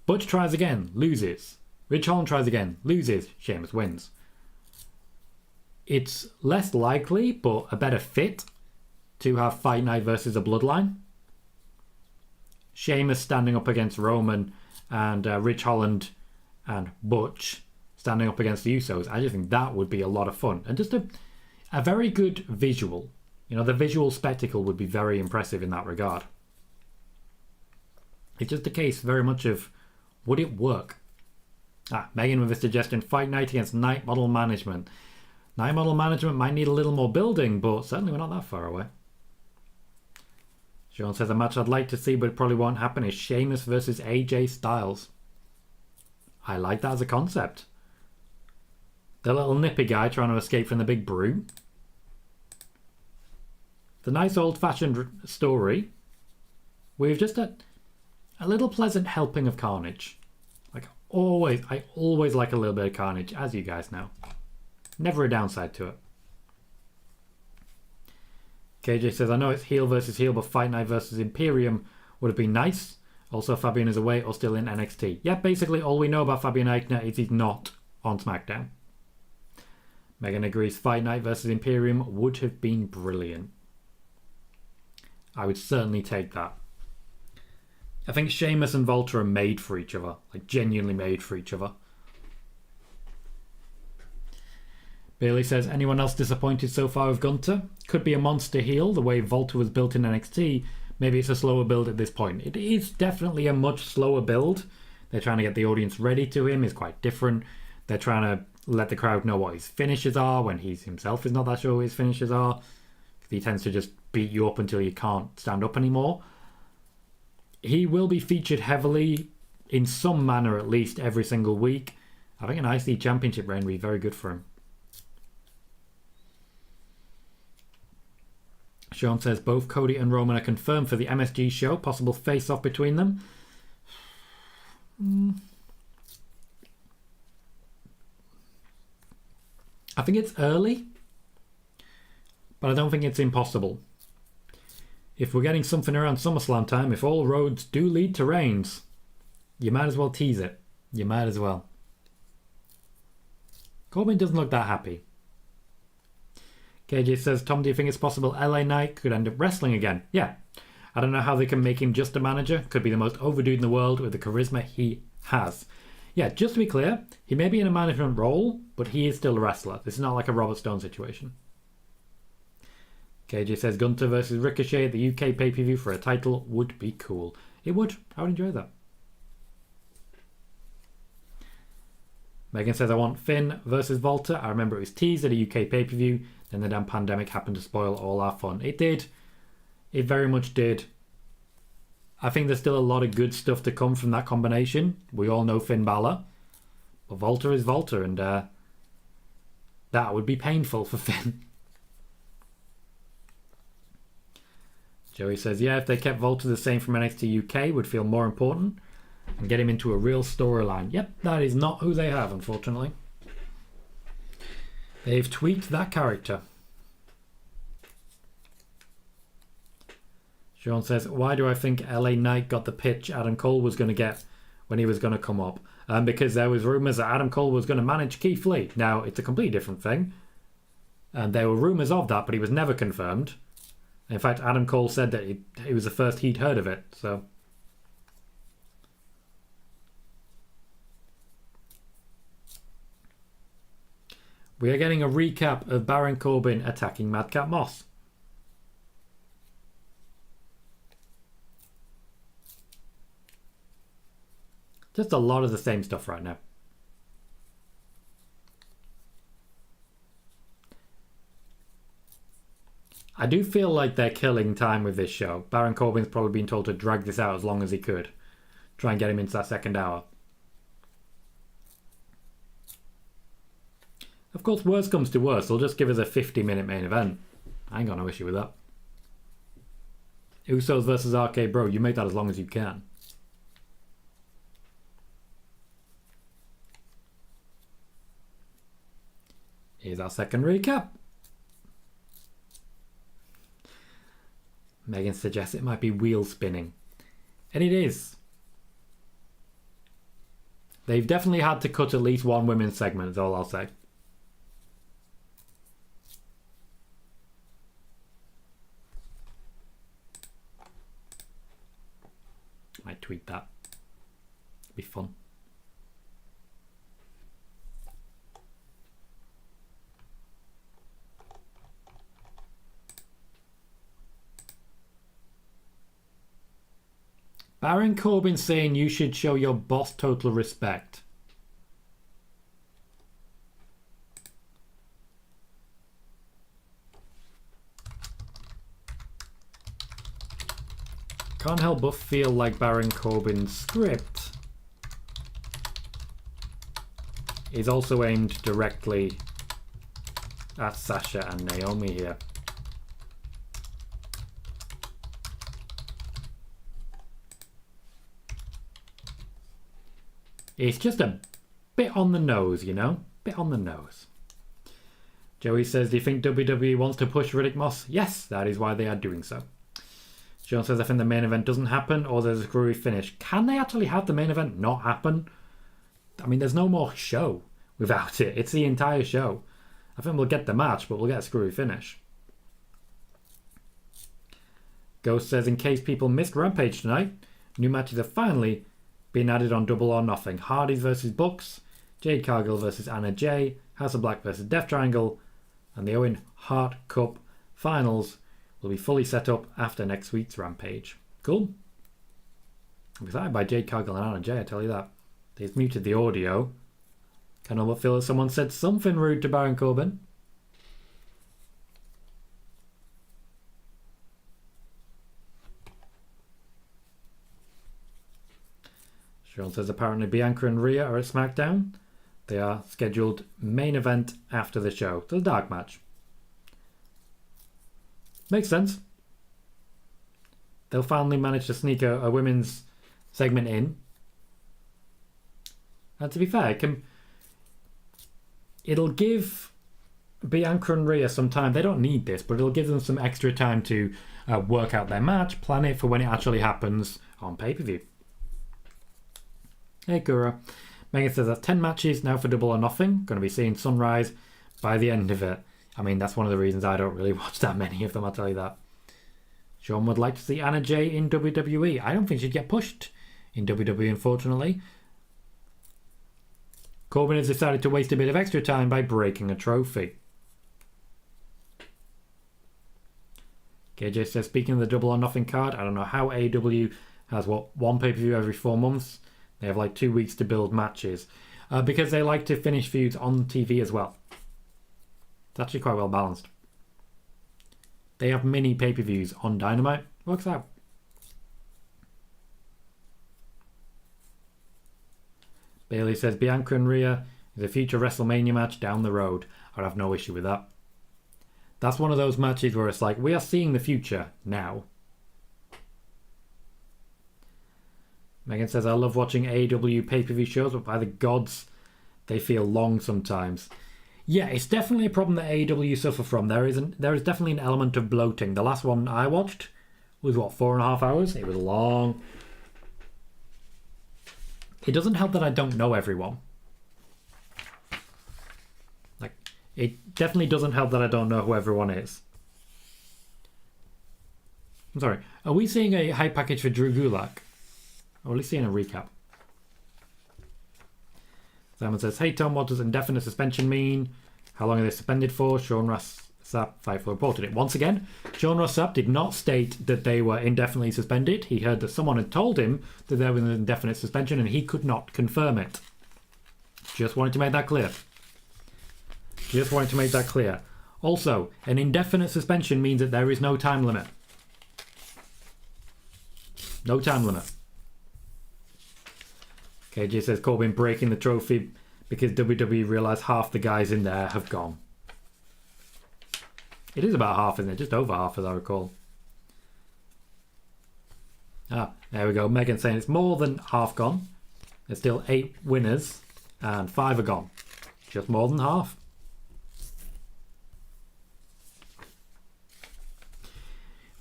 [SPEAKER 1] Butch tries again, loses. Rich Holland tries again, loses. Sheamus wins. It's less likely, but a better fit to have Fight Night versus a Bloodline. Sheamus standing up against Roman and Rich Holland and Butch standing up against the Usos. I just think that would be a lot of fun. And just a very good visual. You know, the visual spectacle would be very impressive in that regard. It's just a case very much of, would it work? Megan with a suggestion, Fight Night against Night Model Management. Night Model Management might need a little more building, but certainly we're not that far away. Sean says, a match I'd like to see but it probably won't happen is Sheamus versus AJ Styles. I like that as a concept. The little nippy guy trying to escape from the big broom. The nice old-fashioned story with just a little pleasant helping of carnage. I always like a little bit of carnage, as you guys know. Never a downside to it. KJ says, I know it's heel versus heel, but Fight Night versus Imperium would have been nice. Also, Fabian is away or still in NXT. Yeah, basically all we know about Fabian Aichner is he's not on SmackDown. Megan agrees Fight Night versus Imperium would have been brilliant. I would certainly take that. I think Sheamus and Volta are made for each other. Like, genuinely made for each other. Bailey says, anyone else disappointed so far with Gunther? Could be a monster heel, the way Volta was built in NXT. Maybe it's a slower build at this point. It is definitely a much slower build. They're trying to get the audience ready to him. It's quite different. They're trying to let the crowd know what his finishes are when he himself is not that sure what his finishes are. He tends to just beat you up until you can't stand up anymore. He will be featured heavily, in some manner at least, every single week. I think an IC Championship reign would be very good for him. Sean says both Cody and Roman are confirmed for the MSG show. Possible face-off between them. I think it's early, but I don't think it's impossible. If we're getting something around SummerSlam time, if all roads do lead to Reigns, you might as well tease it. You might as well. Corbin doesn't look that happy. KJ says, Tom, do you think it's possible LA Knight could end up wrestling again? Yeah. I don't know how they can make him just a manager. Could be the most over dude in the world with the charisma he has. Yeah, just to be clear, he may be in a management role, but he is still a wrestler. This is not like a Robert Stone situation. KJ says Gunther versus Ricochet at the UK pay-per-view for a title would be cool. It would. I would enjoy that. Megan says, I want Finn versus Volta. I remember it was teased at a UK pay-per-view. Then the damn pandemic happened to spoil all our fun. It did. It very much did. I think there's still a lot of good stuff to come from that combination. We all know Finn Balor. But Volta is Volta, and that would be painful for Finn. Joey says, yeah, if they kept Volta the same from NXT UK, would feel more important and get him into a real storyline. Yep, that is not who they have, unfortunately. They've tweaked that character. Sean says, why do I think LA Knight got the pitch Adam Cole was going to get when he was going to come up? Because there was rumours that Adam Cole was going to manage Keith Lee. Now, it's a completely different thing. And there were rumours of that, but he was never confirmed. In fact, Adam Cole said that it was the first he'd heard of it. So, we are getting a recap of Baron Corbin attacking Madcap Moss. Just a lot of the same stuff right now. I do feel like they're killing time with this show. Baron Corbin's probably been told to drag this out as long as he could. Try and get him into that second hour. Of course, worst comes to worst, they'll just give us a 50-minute main event. I ain't got no issue with that. Usos versus RKBro, you make that as long as you can. Here's our second recap. Megan suggests it might be wheel spinning. And it is. They've definitely had to cut at least one women's segment, is all I'll say. Might tweet that. It'd be fun. Baron Corbin saying you should show your boss total respect. Can't help but feel like Baron Corbin's script is also aimed directly at Sasha and Naomi here. It's just a bit on the nose, you know? Bit on the nose. Joey says, do you think WWE wants to push Riddick Moss? Yes, that is why they are doing so. Sean says, I think the main event doesn't happen or there's a screwy finish. Can they actually have the main event not happen? I mean, there's no more show without it. It's the entire show. I think we'll get the match, but we'll get a screwy finish. Ghost says, in case people missed Rampage tonight, new matches have finally been added on Double or Nothing. Hardys versus Bucks, Jade Cargill versus Anna Jay, House of Black versus Death Triangle, and the Owen Hart Cup finals will be fully set up after next week's Rampage. Cool. I'm excited by Jade Cargill and Anna Jay, I tell you that. They've muted the audio. Kind of feel that someone said something rude to Baron Corbin. Sean says apparently Bianca and Rhea are at Smackdown. They are scheduled main event after the show. The dark match. Makes sense. They'll finally manage to sneak a women's segment in. And to be fair, it'll give Bianca and Rhea some time. They don't need this, but it'll give them some extra time to work out their match, plan it for when it actually happens on pay-per-view. Hey, Gura. Megan says that's 10 matches now for Double or Nothing. Going to be seeing Sunrise by the end of it. I mean, that's one of the reasons I don't really watch that many of them, I'll tell you that. Sean would like to see Anna Jay in WWE. I don't think she'd get pushed in WWE, unfortunately. Corbin has decided to waste a bit of extra time by breaking a trophy. KJ says, speaking of the Double or Nothing card, I don't know how AEW has, one pay-per-view every 4 months. They have like 2 weeks to build matches. because they like to finish feuds on TV as well. It's actually quite well balanced. They have mini pay-per-views on Dynamite. Works out. Bailey says Bianca and Rhea is a future WrestleMania match down the road. I'd have no issue with that. That's one of those matches where it's like, we are seeing the future now. Megan says, I love watching AEW pay-per-view shows, but by the gods, they feel long sometimes. Yeah, it's definitely a problem that AEW suffer from. There is definitely an element of bloating. The last one I watched was, 4.5 hours? It was long. It doesn't help that I don't know everyone. Like, it definitely doesn't help that I don't know who everyone is. I'm sorry. Are we seeing a hype package for Drew Gulak? Or at least seeing a recap. Simon says, hey Tom, what does indefinite suspension mean? How long are they suspended for? Sean Ross Sapp, Fightful reported it. Once again, Sean Ross Sapp did not state that they were indefinitely suspended. He heard that someone had told him that there was an indefinite suspension and he could not confirm it. Just wanted to make that clear. Also, an indefinite suspension means that there is no time limit. No time limit. KJ says Corbin breaking the trophy because WWE realised half the guys in there have gone. It is about half, isn't it? Just over half, as I recall. Ah, there we go. Megan saying it's more than half gone. There's still 8 winners and 5 are gone. Just more than half.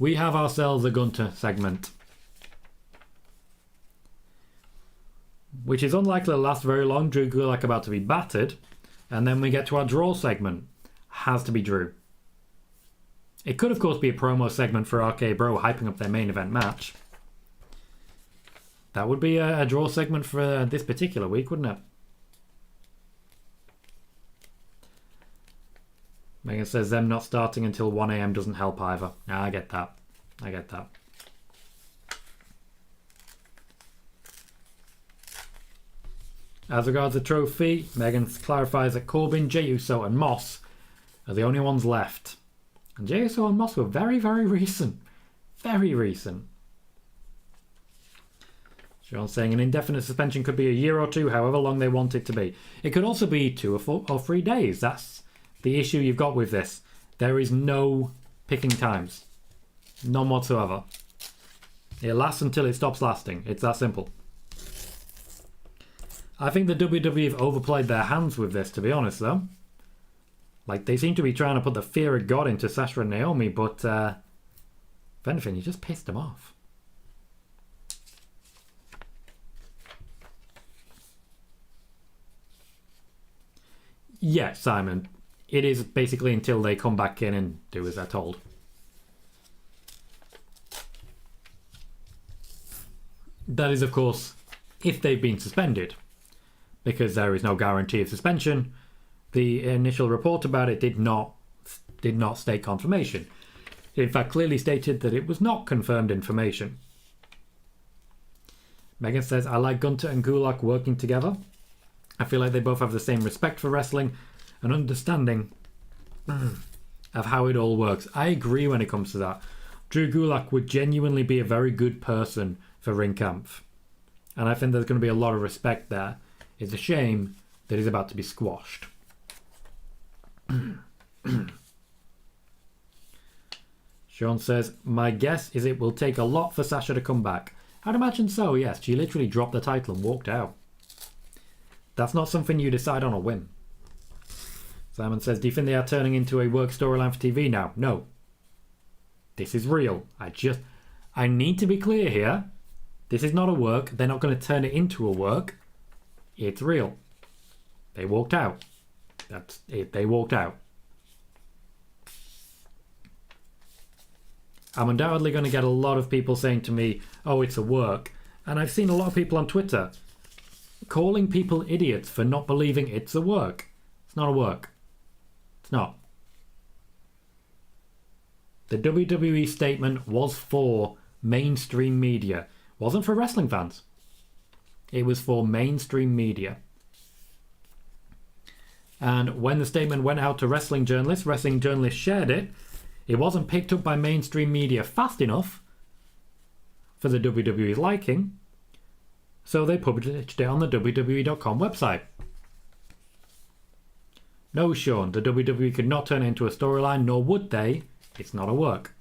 [SPEAKER 1] We have ourselves a Gunther segment, which is unlikely to last very long. Drew Gulak about to be battered. And then we get to our draw segment. Has to be Drew. It could, of course, be a promo segment for RKBro hyping up their main event match. That would be a draw segment for this particular week, wouldn't it? Megan says them not starting until 1 a.m. doesn't help either. Nah, I get that. As regards the trophy, Megan clarifies that Corbin, Jey Uso and Moss are the only ones left. And Jey Uso and Moss were very, very recent. Very recent. Sean's saying an indefinite suspension could be a year or 2, however long they want it to be. It could also be 2 or 3 days. That's the issue you've got with this. There is no picking times. None whatsoever. It lasts until it stops lasting. It's that simple. I think the WWE have overplayed their hands with this, to be honest, though. Like, they seem to be trying to put the fear of God into Sasha and Naomi, but if anything, you just pissed them off. Yeah, Simon. It is basically until they come back in and do as they're told. That is, of course, if they've been suspended. Because there is no guarantee of suspension. The initial report about it did not state confirmation. It in fact clearly stated that it was not confirmed information. Megan says, I like Gunther and Gulak working together. I feel like they both have the same respect for wrestling and understanding of how it all works. I agree when it comes to that. Drew Gulak would genuinely be a very good person for Ringkampf. And I think there's going to be a lot of respect there. It's a shame that he's about to be squashed. Sean says, my guess is it will take a lot for Sasha to come back. I'd imagine so, yes. She literally dropped the title and walked out. That's not something you decide on a whim. Simon says, do you think they are turning into a work storyline for TV now? No. This is real. I need to be clear here. This is not a work. They're not going to turn it into a work. It's real. They walked out. That's it. They walked out. I'm undoubtedly going to get a lot of people saying to me, oh, it's a work. And I've seen a lot of people on Twitter calling people idiots for not believing it's a work. It's not a work. It's not. The WWE statement was for mainstream media. It wasn't for wrestling fans. It was for mainstream media. And when the statement went out to wrestling journalists shared it. It wasn't picked up by mainstream media fast enough for the WWE's liking, so they published it on the WWE.com website. No, Sean, the WWE could not turn it into a storyline, nor would they. It's not a work.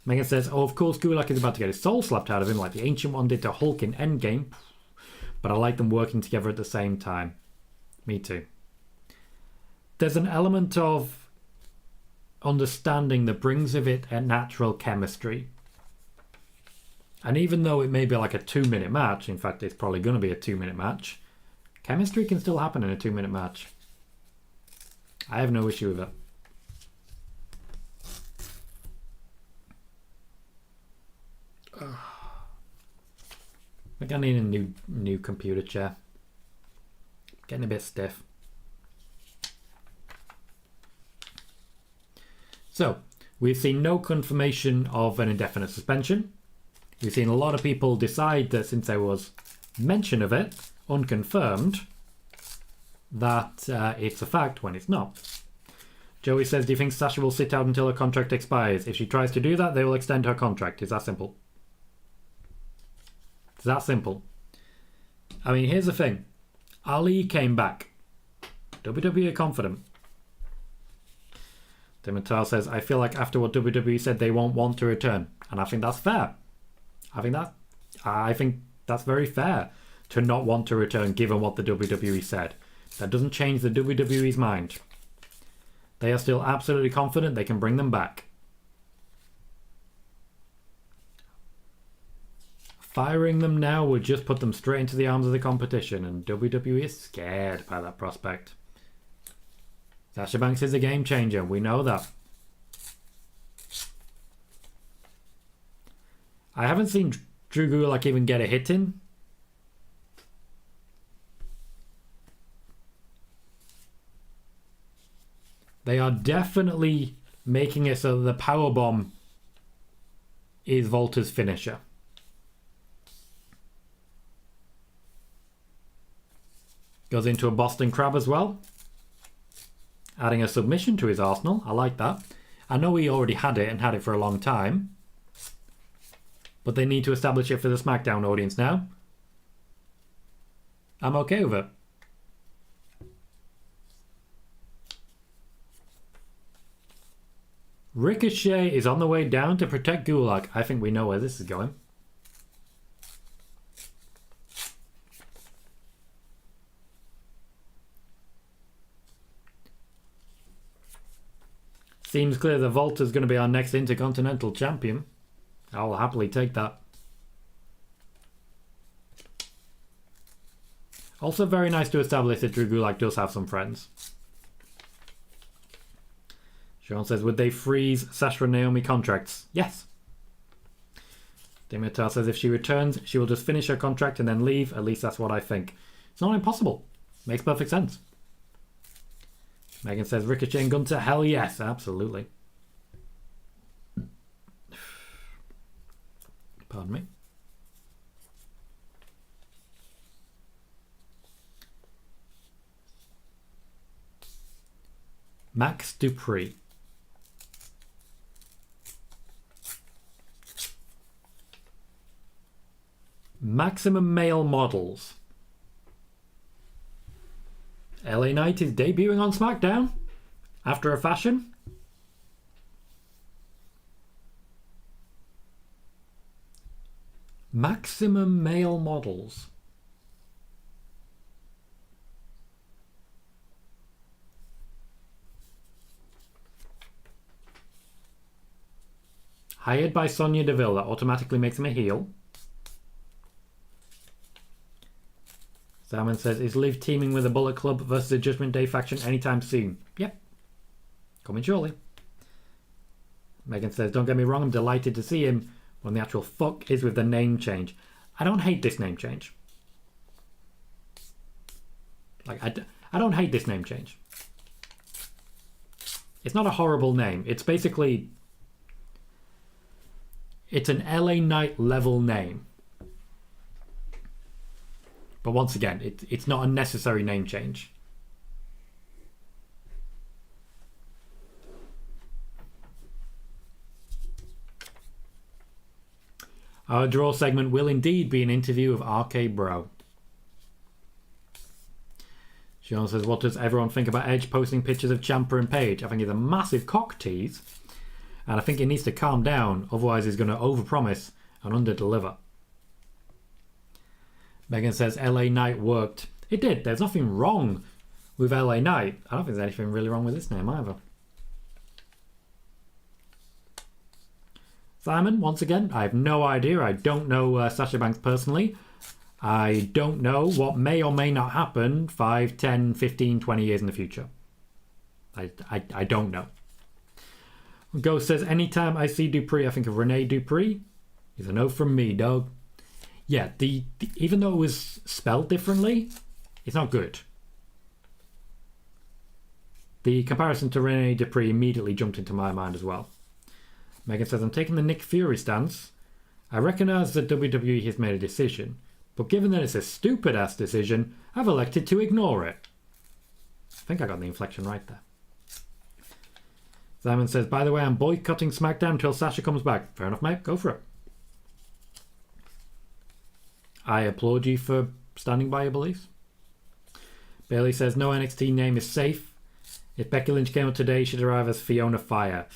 [SPEAKER 1] Megan says, oh, of course, Gulak is about to get his soul slapped out of him like the Ancient One did to Hulk in Endgame, but I like them working together at the same time. Me too. There's an element of understanding that brings with it a natural chemistry. And even though it may be like a 2-minute match, in fact, it's probably going to be a 2-minute match, chemistry can still happen in a 2-minute match. I have no issue with it. I think I need a new computer chair. Getting a bit stiff. So, we've seen no confirmation of an indefinite suspension. We've seen a lot of people decide that since there was mention of it, unconfirmed, that it's a fact when it's not. Joey says, do you think Sasha will sit out until her contract expires? If she tries to do that, they will extend her contract. It's that simple. It's that simple. I mean, here's the thing. Ali came back. WWE are confident. Dimitar says, I feel like after what WWE said, they won't want to return. And I think that's fair. I think that's very fair to not want to return given what the WWE said. That doesn't change the WWE's mind. They are still absolutely confident they can bring them back. Firing them now would just put them straight into the arms of the competition, and WWE is scared by that prospect. Sasha Banks is a game changer, we know that. I haven't seen Drew Gulak even get a hit in. They are definitely making it so that the powerbomb is Volta's finisher. Goes into a Boston Crab as well. Adding a submission to his arsenal. I like that. I know he already had it and had it for a long time. But they need to establish it for the SmackDown audience now. I'm okay with it. Ricochet is on the way down to protect Gulak. I think we know where this is going. Seems clear that Volta's going to be our next Intercontinental Champion. I'll happily take that. Also very nice to establish that Drew Gulak does have some friends. Sean says, would they freeze Sasha and Naomi contracts? Yes. Dimitar says, if she returns, she will just finish her contract and then leave. At least that's what I think. It's not impossible. Makes perfect sense. Megan says, Ricochet and Gunther, hell yes, absolutely. Pardon me. Max Dupree. Maximum Male Models. LA Knight is debuting on SmackDown after a fashion. Maximum Male Models. Hired by Sonya Deville, that automatically makes him a heel. Salmon says, is Liv teaming with the Bullet Club versus the Judgment Day faction anytime soon? Yep. Coming shortly. Megan says, don't get me wrong, I'm delighted to see him when the actual fuck is with the name change. I don't hate this name change. Like, I don't hate this name change. It's not a horrible name. It's basically... It's an LA Knight level name. But once again, it's not a necessary name change. Our draw segment will indeed be an interview of RKBro. Sean says, what does everyone think about Edge posting pictures of Ciampa and Paige? I think it's a massive cock tease. And I think he needs to calm down. Otherwise he's going to overpromise and underdeliver. Megan says, LA Knight worked. It did. There's nothing wrong with LA Knight. I don't think there's anything really wrong with this name either. Simon, once again, I have no idea. I don't know Sasha Banks personally. I don't know what may or may not happen 5, 10, 15, 20 years in the future. I don't know. Ghost says, anytime I see Dupree, I think of Rene Dupree. He's a no from me, dog. Yeah, the even though it was spelled differently, it's not good. The comparison to Rene Dupree immediately jumped into my mind as well. Megan says, I'm taking the Nick Fury stance. I recognise that WWE has made a decision, but given that it's a stupid-ass decision, I've elected to ignore it. I think I got the inflection right there. Simon says, by the way, I'm boycotting SmackDown until Sasha comes back. Fair enough, mate. Go for it. I applaud you for standing by your beliefs. Bailey says, no NXT name is safe. If Becky Lynch came up today, she'd arrive as Fiona Fire.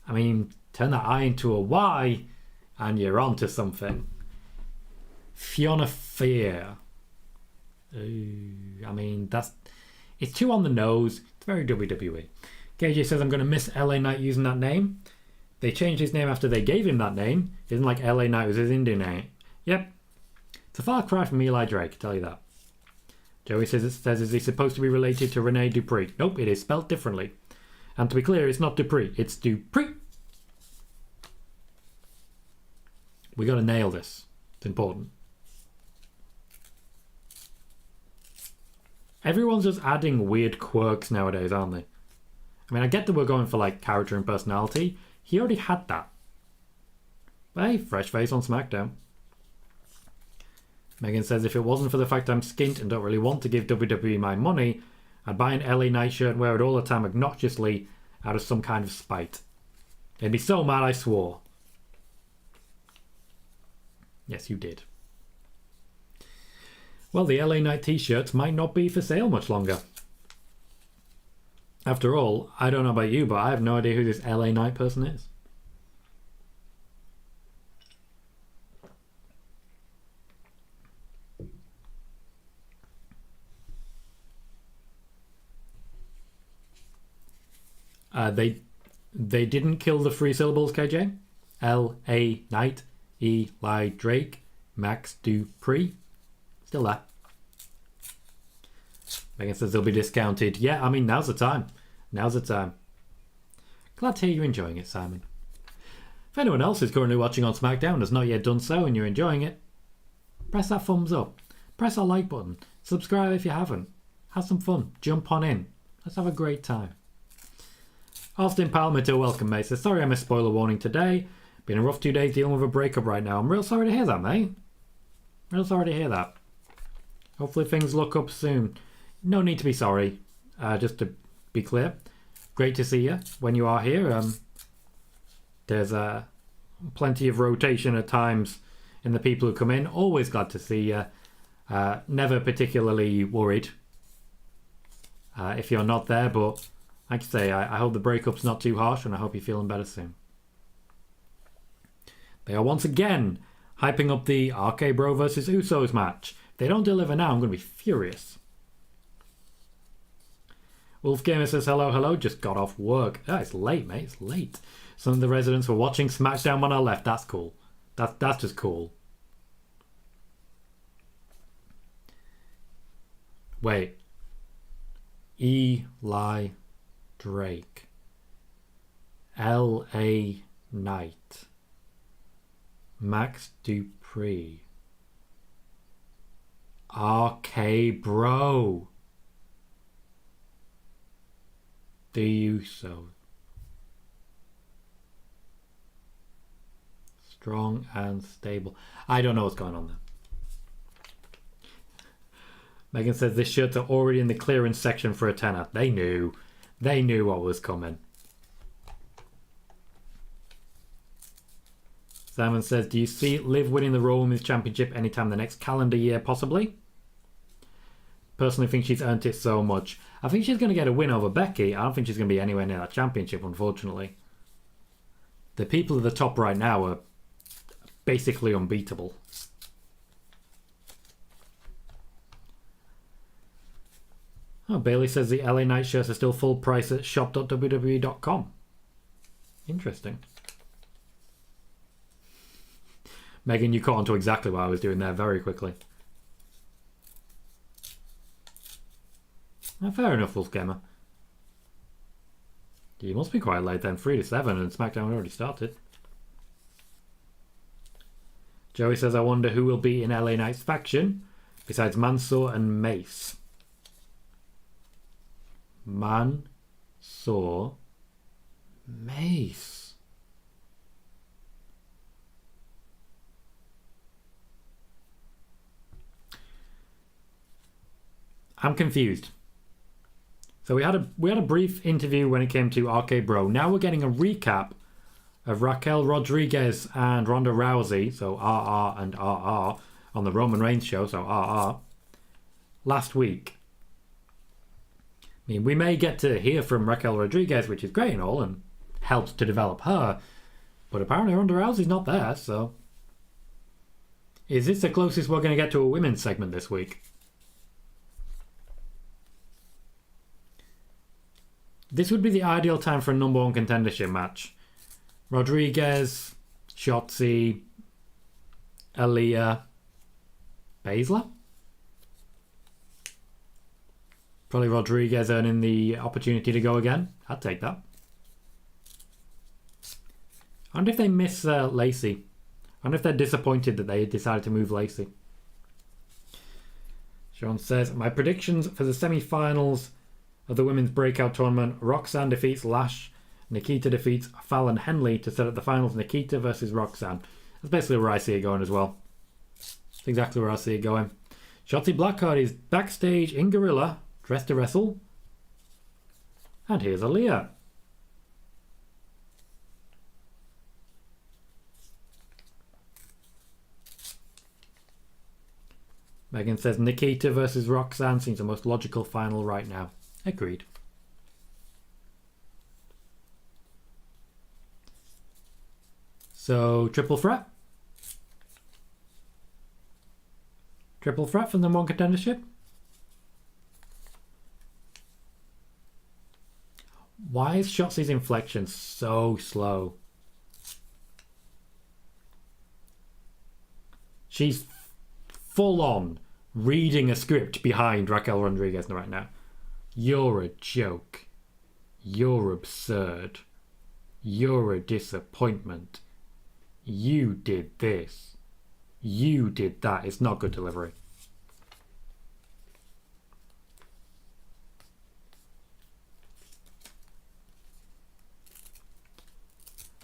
[SPEAKER 1] I mean, turn that I into a Y and you're on to something. Fiona Fear. I mean, it's too on the nose. It's very WWE. KJ says, I'm going to miss LA Knight using that name. They changed his name after they gave him that name. It isn't like LA Knight was his Indian name. Yep. It's a far cry from Eli Drake, I tell you that. Joey says, is he supposed to be related to Rene Dupree? Nope, it is spelled differently. And to be clear, it's not Dupree. It's Dupree. We got to nail this. It's important. Everyone's just adding weird quirks nowadays, aren't they? I mean, I get that we're going for like character and personality. He already had that. But hey, fresh face on SmackDown. Megan says, if it wasn't for the fact I'm skint and don't really want to give WWE my money, I'd buy an LA Knight shirt and wear it all the time obnoxiously out of some kind of spite. They'd be so mad I swore. Yes, you did. Well, the LA Knight t-shirts might not be for sale much longer. After all, I don't know about you, but I have no idea who this LA Knight person is. They didn't kill the 3 syllables, KJ. L.A. Knight, Eli Drake, Max Dupree. Still there. Megan says they'll be discounted. Yeah, I mean, now's the time. Now's the time. Glad to hear you're enjoying it, Simon. If anyone else is currently watching on SmackDown and has not yet done so and you're enjoying it, press that thumbs up. Press that like button. Subscribe if you haven't. Have some fun. Jump on in. Let's have a great time. Austin Palmer, welcome, mate. Says, sorry I missed spoiler warning today. Been a rough 2 days dealing with a breakup right now. I'm real sorry to hear that, mate. Real sorry to hear that. Hopefully things look up soon. No need to be sorry. Just to be clear. Great to see you when you are here. There's plenty of rotation at times in the people who come in. Always glad to see you. Never particularly worried if you're not there, but like I say, I hope the breakup's not too harsh and I hope you're feeling better soon. They are once again hyping up the RKBro versus Usos match. If they don't deliver now, I'm going to be furious. Wolfgamer says, hello, just got off work. Oh, it's late, mate, it's late. Some of the residents were watching SmackDown when I left. That's cool. That's just cool. Wait. Eli Drake. L.A. Knight. Max Dupree. RKBro. The Usos. Strong and stable. I don't know what's going on there. Megan says this shirts are already in the clearance section for a tenner. They knew. They knew what was coming. Simon says, do you see Liv winning the Raw Women's Championship anytime the next calendar year, possibly? Personally think she's earned it so much. I think she's going to get a win over Becky. I don't think she's going to be anywhere near that championship, unfortunately. The people at the top right now are basically unbeatable. Oh, Bailey says the LA Knight shirts are still full price at shop.wwe.com. Interesting. Megan, you caught on to exactly what I was doing there very quickly. Oh, fair enough, Wolf Gamer. You must be quite late then. 3 to 7 and Smackdown already started. Joey says, I wonder who will be in LA Knight's faction besides Mansoor and Mace. Mansoor, Mace. I'm confused. So we had a brief interview when it came to RKBro. Now we're getting a recap of Raquel Rodriguez and Ronda Rousey, so RR and RR, on the Roman Reigns show, so RR, last week. I mean, we may get to hear from Raquel Rodriguez, which is great and all, and helps to develop her, but apparently Ronda Rousey's not there, so... Is this the closest we're going to get to a women's segment this week? This would be the ideal time for a number one contendership match. Rodriguez, Shotzi, Aaliyah, Baszler? Probably Rodriguez earning the opportunity to go again. I'd take that. I wonder if they miss Lacey. I wonder if they're disappointed that they decided to move Lacey. Sean says, my predictions for the semi-finals of the women's breakout tournament: Roxanne defeats Lash, Nikita defeats Fallon Henley to set up the finals. Nikita versus Roxanne. That's basically where I see it going as well. That's exactly where I see it going. Shotzi Blackheart is backstage in Gorilla, dressed to wrestle. And here's Aaliyah. Megan says Nikita versus Roxanne seems the most logical final right now. Agreed. So, triple threat? Triple threat from the one contendership? Why is Shotzi's inflection so slow? She's full on reading a script behind Raquel Rodriguez right now. You're a joke. You're absurd. You're a disappointment. You did this. You did that. It's not good delivery.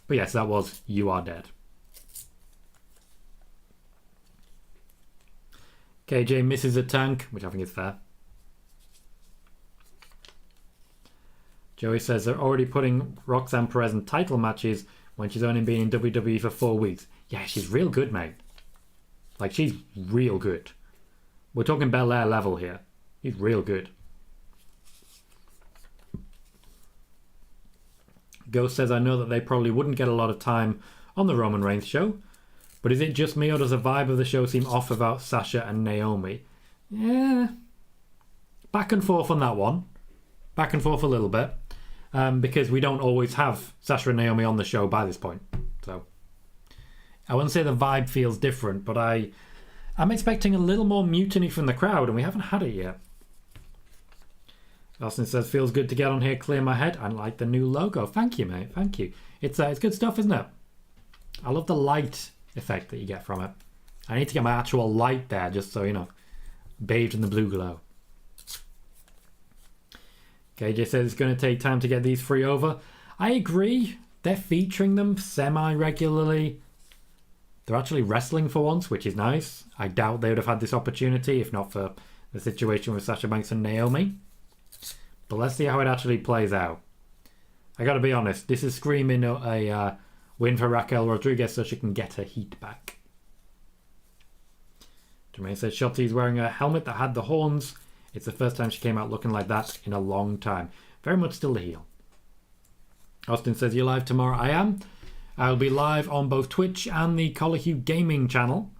[SPEAKER 1] But yes, that was You Are Dead. KJ misses a tank, which I think is fair. Joey says they're already putting Roxanne Perez in title matches when she's only been in WWE for 4 weeks. Yeah, she's real good, mate. Like, she's real good. We're talking Belair level here. She's real good. Ghost says, I know that they probably wouldn't get a lot of time on the Roman Reigns show, but is it just me or does the vibe of the show seem off about Sasha and Naomi? Yeah. Back and forth on that one. Back and forth a little bit. Because we don't always have Sasha and Naomi on the show by this point. So I wouldn't say the vibe feels different, but I'm expecting a little more mutiny from the crowd, and we haven't had it yet. Austin says, feels good to get on here, clear my head. I like the new logo. Thank you, mate. Thank you. It's good stuff, isn't it? I love the light effect that you get from it. I need to get my actual light there, just so, you know, bathed in the blue glow. KJ says it's going to take time to get these three over. I agree. They're featuring them semi-regularly. They're actually wrestling for once, which is nice. I doubt they would have had this opportunity if not for the situation with Sasha Banks and Naomi. But let's see how it actually plays out. I gotta be honest, this is screaming a Win for Raquel Rodriguez so she can get her heat back. Jermaine says Shotzi's wearing a helmet that had the horns. It's the first time she came out looking like that in a long time. Very much still the heel. Austin says, you're live tomorrow. I am. I'll be live on both Twitch and the Collar Gaming channel.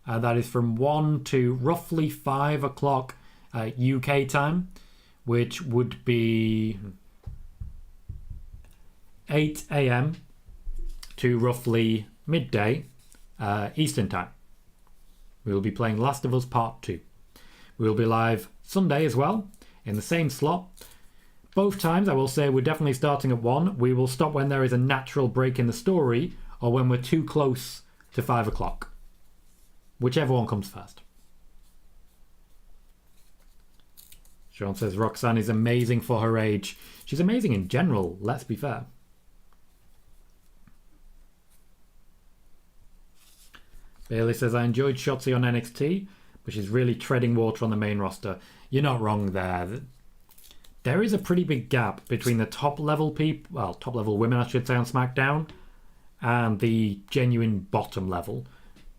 [SPEAKER 1] That is from 1 to roughly 5 o'clock UK time, which would be 8 a.m. to roughly midday Eastern time. We will be playing Last of Us Part 2. We will be live Sunday as well, in the same slot. Both times, I will say, we're definitely starting at 1. We will stop when there is a natural break in the story or when we're too close to 5 o'clock. Whichever one comes first. Sean says Roxanne is amazing for her age. She's amazing in general, let's be fair. Bailey says, I enjoyed Shotzi on NXT, but she's really treading water on the main roster. You're not wrong there. There is a pretty big gap between the top level people, well, top level women I should say on SmackDown, and the genuine bottom level.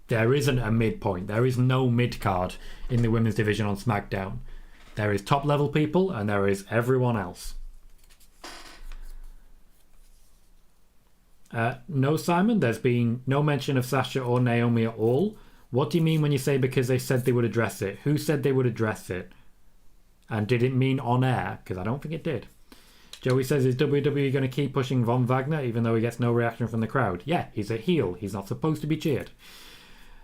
[SPEAKER 1] There isn't a midpoint. There is no mid-card in the women's division on SmackDown. There is top level people and there is everyone else. No, Simon, there's been no mention of Sasha or Naomi at all. What do you mean when you say because they said they would address it? Who said they would address it? And did it mean on air? Because I don't think it did. Joey says, is WWE going to keep pushing Von Wagner even though he gets no reaction from the crowd? Yeah, he's a heel. He's not supposed to be cheered.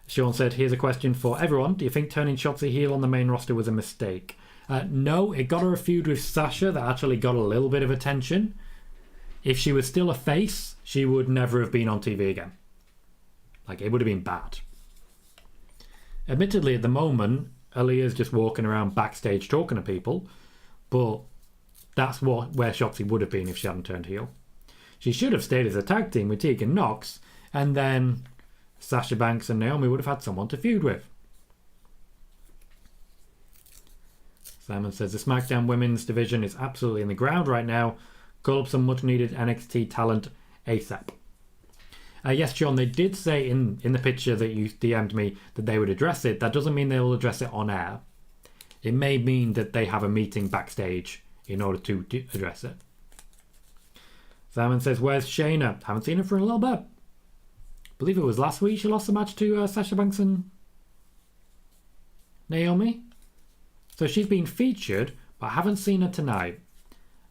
[SPEAKER 1] Sean said, here's a question for everyone. Do you think turning Shotzi heel on the main roster was a mistake? No, it got her a feud with Sasha that actually got a little bit of attention. If she was still a face, she would never have been on TV again. Like, it would have been bad. Admittedly, at the moment, Aaliyah's just walking around backstage talking to people, but that's where Shotzi would have been if she hadn't turned heel. She should have stayed as a tag team with Tegan Nox, and then Sasha Banks and Naomi would have had someone to feud with. Simon says the SmackDown women's division is absolutely in the ground right now. Call up some much needed NXT talent ASAP. Yes, Sean, they did say in the picture that you DM'd me that they would address it. That doesn't mean they will address it on air. It may mean that they have a meeting backstage in order to address it. Simon says, where's Shayna? Haven't seen her for a little bit. I believe it was last week she lost the match to Sasha Banks and Naomi. So she's been featured, but I haven't seen her tonight.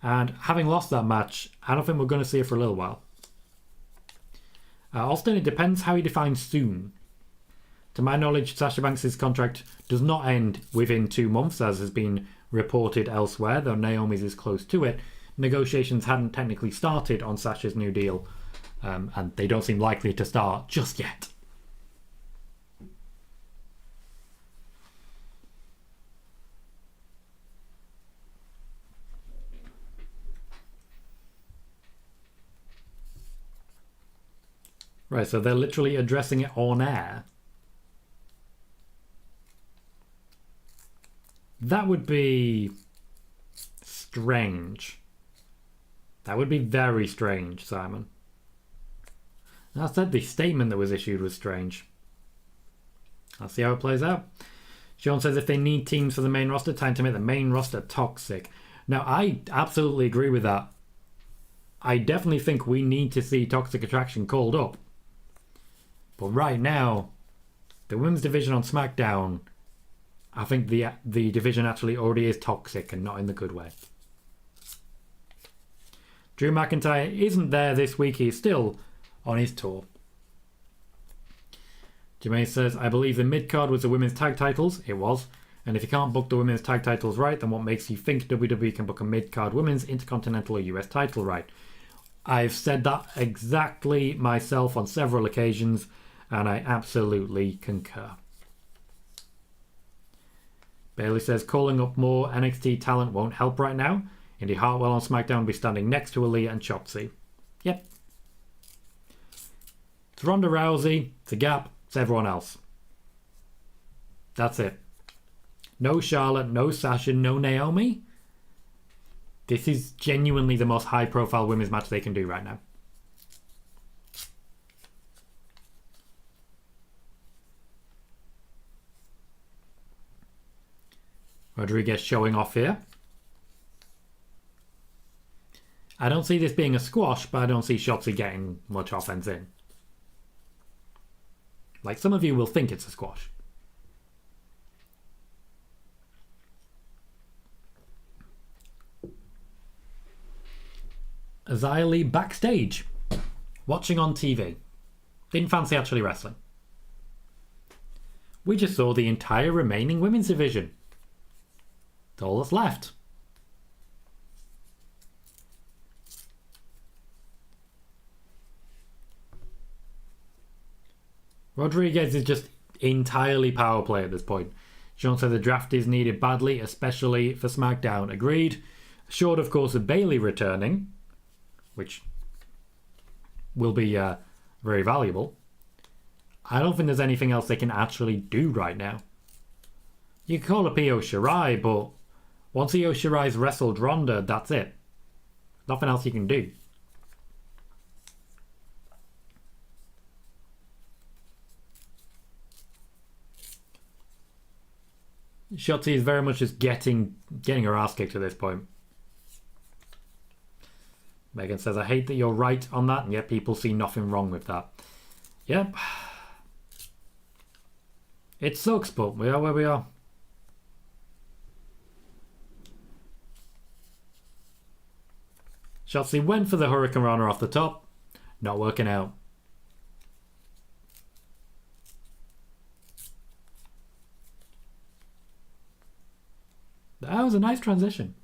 [SPEAKER 1] And having lost that match, I don't think we're going to see her for a little while. Austin, it depends how you define soon. To my knowledge, Sasha Banks' contract does not end within 2 months, as has been reported elsewhere, though Naomi's is close to it. Negotiations hadn't technically started on Sasha's new deal, and they don't seem likely to start just yet. Right, so they're literally addressing it on air. That would be strange. That would be very strange, Simon. I said the statement that was issued was strange. I'll see how it plays out. Sean says if they need teams for the main roster, time to make the main roster toxic. Now, I absolutely agree with that. I definitely think we need to see Toxic Attraction called up. But right now, the women's division on SmackDown, I think the division actually already is toxic and not in the good way. Drew McIntyre isn't there this week. He's still on his tour. Jermaine says, I believe the mid-card was the women's tag titles. It was. And if you can't book the women's tag titles right, then what makes you think WWE can book a mid-card women's intercontinental or US title right? I've said that exactly myself on several occasions, and I absolutely concur. Bailey says, calling up more NXT talent won't help right now. Indy Hartwell on SmackDown will be standing next to Aaliyah and Shotzi. Yep. It's Ronda Rousey, it's a gap, it's everyone else. That's it. No Charlotte, no Sasha, no Naomi. This is genuinely the most high-profile women's match they can do right now. Rodriguez showing off here. I don't see this being a squash, but I don't see Shotzi getting much offense in. Like, some of you will think it's a squash. Xia Li backstage, watching on TV. Didn't fancy actually wrestling. We just saw the entire remaining women's division. That's all that's left. Rodriguez is just entirely power play at this point. Sean said the draft is needed badly, especially for SmackDown. Agreed. Short, of course, of Bayley returning, which will be very valuable. I don't think there's anything else they can actually do right now. You can call up Io Shirai, but once Io Shirai's wrestled Ronda, that's it. Nothing else you can do. Shotzi is very much just getting her ass kicked at this point. Megan says, I hate that you're right on that, and yet people see nothing wrong with that. Yep. It sucks, but we are where we are. Shotzi went for the Hurricane Rana off the top. Not working out. That was a nice transition.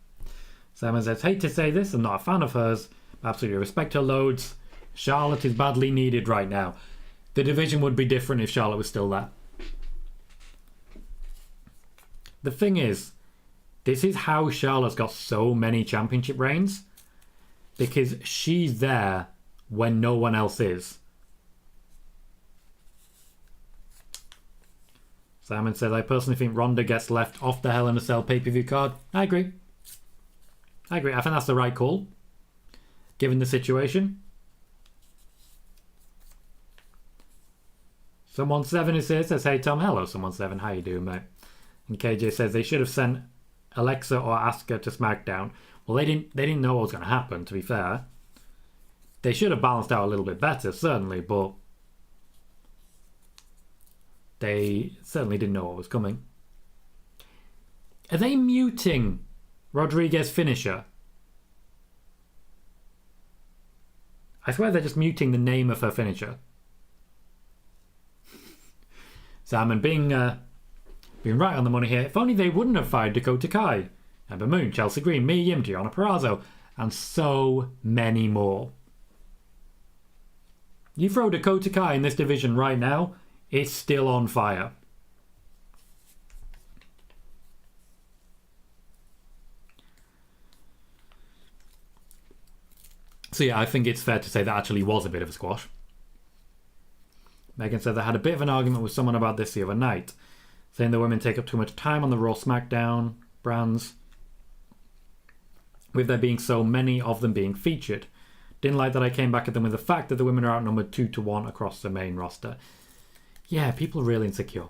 [SPEAKER 1] Simon says, hate to say this, I'm not a fan of hers. Absolutely respect her loads. Charlotte is badly needed right now. The division would be different if Charlotte was still there. The thing is, this is how Charlotte's got so many championship reigns. Because she's there when no one else is. Simon says, I personally think Ronda gets left off the Hell in a Cell pay-per-view card. I agree. I think that's the right call, given the situation. Someone 7 is here, says, hey Tom, hello Someone 7, how you doing mate? And KJ says they should have sent Alexa or Asuka to SmackDown. Well, they didn't know what was going to happen, to be fair. They should have balanced out a little bit better, certainly, but they certainly didn't know what was coming. Are they muting Rodriguez finisher? I swear they're just muting the name of her finisher. Simon being right on the money here. If only they wouldn't have fired Dakota Kai, Ember Moon, Chelsea Green, Mia Yim, Gianna Perazzo, and so many more. You throw Dakota Kai in this division right now, it's still on fire. So yeah, I think it's fair to say that actually was a bit of a squash. Megan said they had a bit of an argument with someone about this the other night, saying the women take up too much time on the Raw Smackdown brands, with there being so many of them being featured. Didn't like that I came back at them with the fact that the women are outnumbered 2-1 across the main roster. Yeah, people are really insecure.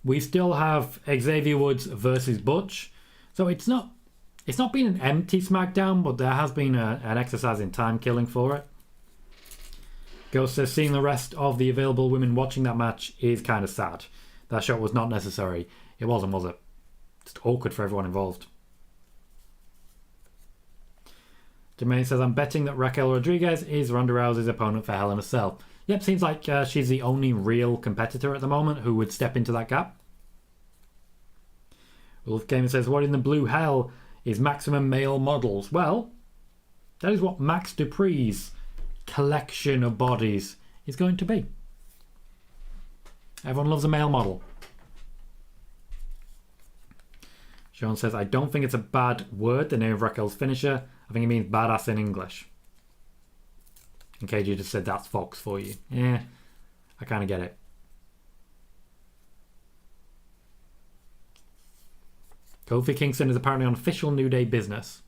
[SPEAKER 1] We still have Xavier Woods versus Butch, so it's not been an empty SmackDown, but there has been an exercise in time killing for it. Ghost says, seeing the rest of the available women watching that match is kind of sad. That shot was not necessary. It wasn't, was it? Just awkward for everyone involved. Jermaine says, I'm betting that Raquel Rodriguez is Ronda Rousey's opponent for Hell in a Cell. Yep, seems like she's the only real competitor at the moment who would step into that gap. Wolf Gamer says, what in the blue hell is maximum male models? Well, that is what Max Dupree's collection of bodies is going to be. Everyone loves a male model. Sean says, I don't think it's a bad word, the name of Raquel's finisher. I think it means badass in English. And KG just said that's Fox for you. Yeah, I kind of get it. Kofi Kingston is apparently on official New Day business.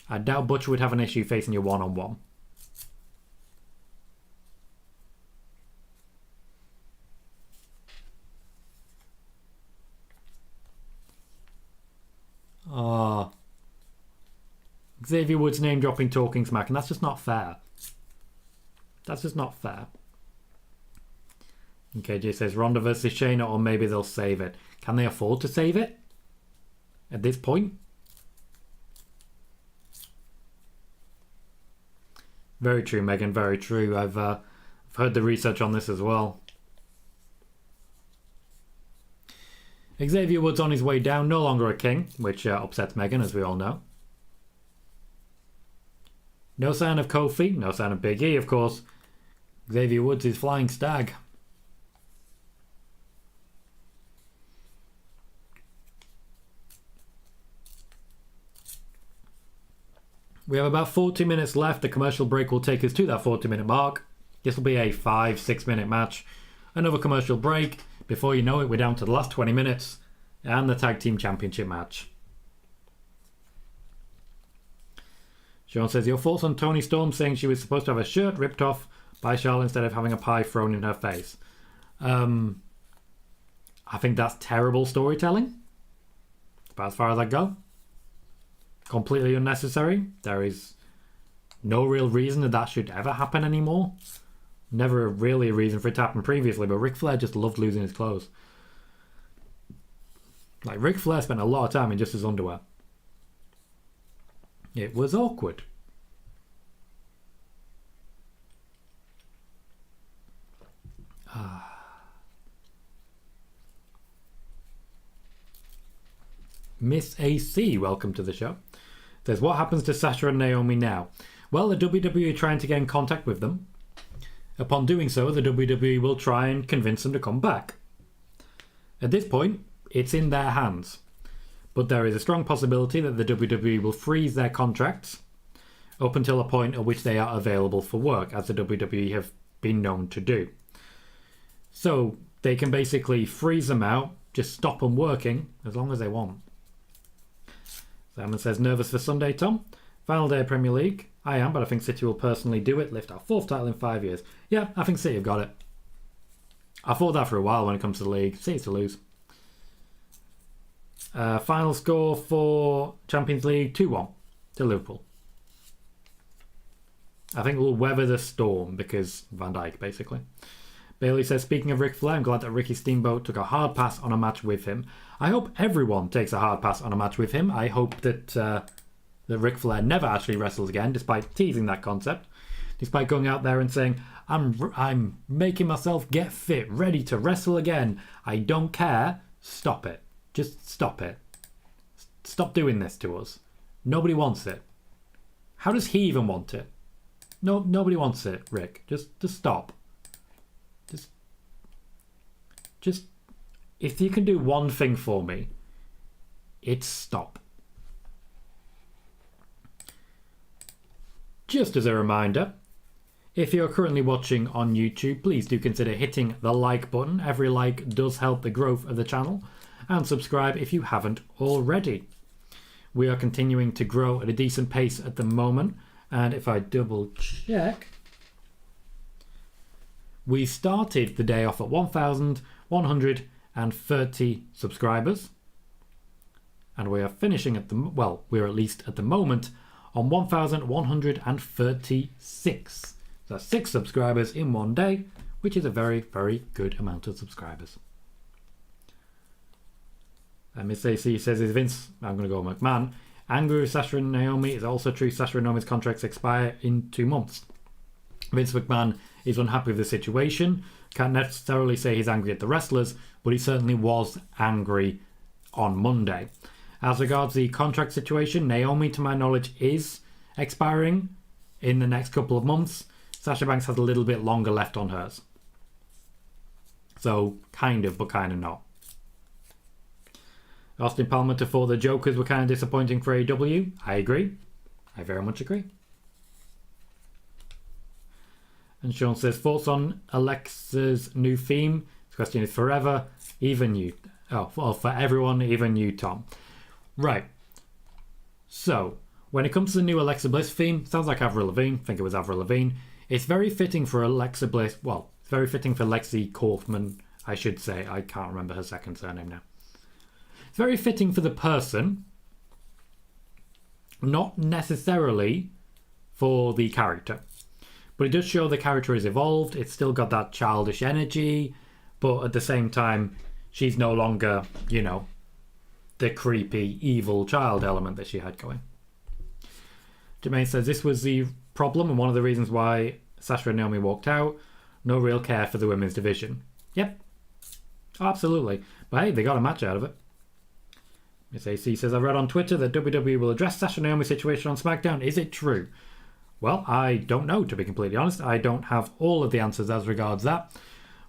[SPEAKER 1] I doubt Butcher would have an issue facing you one-on-one. Xavier Woods name dropping, talking smack, and that's just not fair. That's just not fair. And KJ says Ronda versus Shayna, or maybe they'll save it. Can they afford to save it at this point? Very true, Megan. Very true. I've heard the research on this as well. Xavier Woods on his way down, no longer a king, which upsets Megan, as we all know. No sign of Kofi, no sign of Big E, of course. Xavier Woods is flying stag. We have about 40 minutes left. The commercial break will take us to that 40-minute mark. This will be a 5-6 minute match. Another commercial break. Before you know it, we're down to the last 20 minutes and the Tag Team Championship match. Sean says, your thoughts on Toni Storm saying she was supposed to have a shirt ripped off by Charlotte instead of having a pie thrown in her face? I think that's terrible storytelling. About as far as I go. Completely unnecessary. There is no real reason that should ever happen anymore. Never really a reason for it to happen previously, but Ric Flair just loved losing his clothes. Like, Ric Flair spent a lot of time in just his underwear. It was awkward. Miss AC, welcome to the show. Says, what happens to Sasha and Naomi now? Well, the WWE are trying to get in contact with them. Upon doing so, the WWE will try and convince them to come back. At this point, it's in their hands. But there is a strong possibility that the WWE will freeze their contracts up until a point at which they are available for work, as the WWE have been known to do. So they can basically freeze them out, just stop them working as long as they want. Simon says, nervous for Sunday, Tom? Final day of Premier League? I am, but I think City will personally do it, lift our 4th title in 5 years. Yeah, I think City have got it. I thought that for a while when it comes to the league. City's to lose. Final score for Champions League, 2-1 to Liverpool. I think we'll weather the storm because Van Dijk, basically. Bailey says, speaking of Ric Flair, I'm glad that Ricky Steamboat took a hard pass on a match with him. I hope everyone takes a hard pass on a match with him. I hope that Ric Flair never actually wrestles again, despite teasing that concept. Despite going out there and saying, I'm making myself get fit, ready to wrestle again. I don't care. Stop it. Just stop it. Stop doing this to us. Nobody wants it. How does he even want it? No, nobody wants it, Rick. Just stop. Just, if you can do one thing for me, it's stop. Just as a reminder, if you're currently watching on YouTube, please do consider hitting the like button. Every like does help the growth of the channel. And subscribe if you haven't already. We are continuing to grow at a decent pace at the moment. And if I double check, we started the day off at 1,130 subscribers. And we are finishing at we're at least at the moment on 1,136. So that's 6 subscribers in one day, which is a very, very good amount of subscribers. And Miss AC says, is Vince, I'm going to go McMahon, angry with Sasha and Naomi? Is also true Sasha and Naomi's contracts expire in 2 months. Vince McMahon is unhappy with the situation. Can't necessarily say he's angry at the wrestlers, but he certainly was angry on Monday. As regards the contract situation, Naomi, to my knowledge, is expiring in the next couple of months. Sasha Banks has a little bit longer left on hers. So, kind of, but kind of not. Austin Palmer thought the Jokers were kind of disappointing for AEW. I agree. I very much agree. And Sean says, thoughts on Alexa's new theme? This question is forever, even you. Oh, well, for everyone, even you, Tom. Right. So, when it comes to the new Alexa Bliss theme, sounds like Avril Lavigne. I think it was Avril Lavigne. It's very fitting for Alexa Bliss. Well, it's very fitting for Lexi Kaufman, I should say. I can't remember her second surname now. It's very fitting for the person Not necessarily for the character, but it does show the character has evolved. It's still got that childish energy, but at the same time, she's no longer, you know, the creepy, evil child element that she had going. Jermaine says this was the problem and one of the reasons why Sasha and Naomi walked out. No real care for the women's division. Yep. Absolutely. But hey, they got a match out of it. Miss AC says, I read on Twitter that WWE will address Sasha and Naomi's situation on SmackDown. Is it true? Well, I don't know, to be completely honest. I don't have all of the answers as regards that.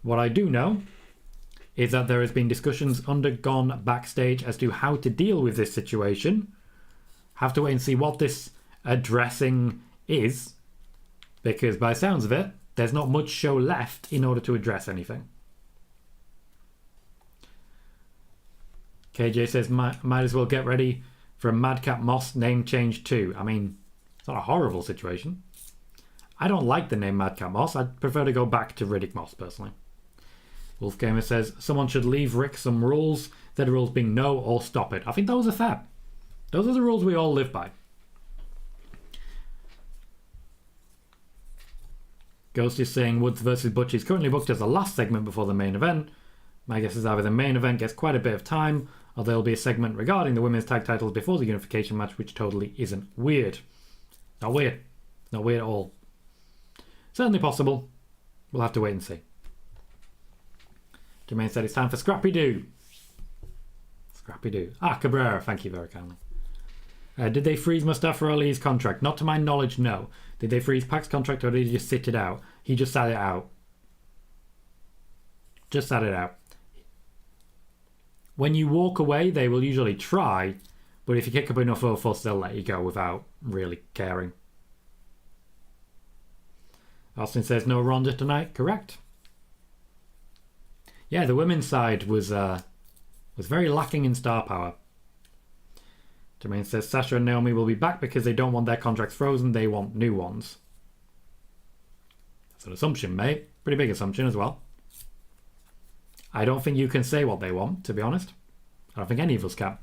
[SPEAKER 1] What I do know is that there has been discussions undergone backstage as to how to deal with this situation. Have to wait and see what this addressing is, because by the sounds of it, there's not much show left in order to address anything. KJ says, might as well get ready for a Madcap Moss name change too. I mean, it's not a horrible situation. I don't like the name Madcap Moss. I'd prefer to go back to Riddick Moss, personally. Wolfgamer says, someone should leave Rick some rules. The rules being no or stop it. I think those are fair. Those are the rules we all live by. Ghost is saying Woods versus Butch is currently booked as the last segment before the main event. My guess is either the main event gets quite a bit of time, or there'll be a segment regarding the women's tag titles before the unification match, which totally isn't weird. Not weird. Not weird at all. Certainly possible. We'll have to wait and see. Jermaine said it's time for Scrappy Doo. Scrappy Doo. RKBro, thank you very kindly. Did they freeze Mustafa Ali's contract? Not to my knowledge, no. Did they freeze Pac's contract or did he just sit it out? He just sat it out. Just sat it out. When you walk away, they will usually try, but if you kick up enough of a fuss, they'll let you go without really caring. Austin says no Ronda tonight. Correct. Yeah, the women's side was very lacking in star power. Jermaine says Sasha and Naomi will be back because they don't want their contracts frozen. They want new ones. That's an assumption, mate. Pretty big assumption as well. I don't think you can say what they want, to be honest. I don't think any of us can.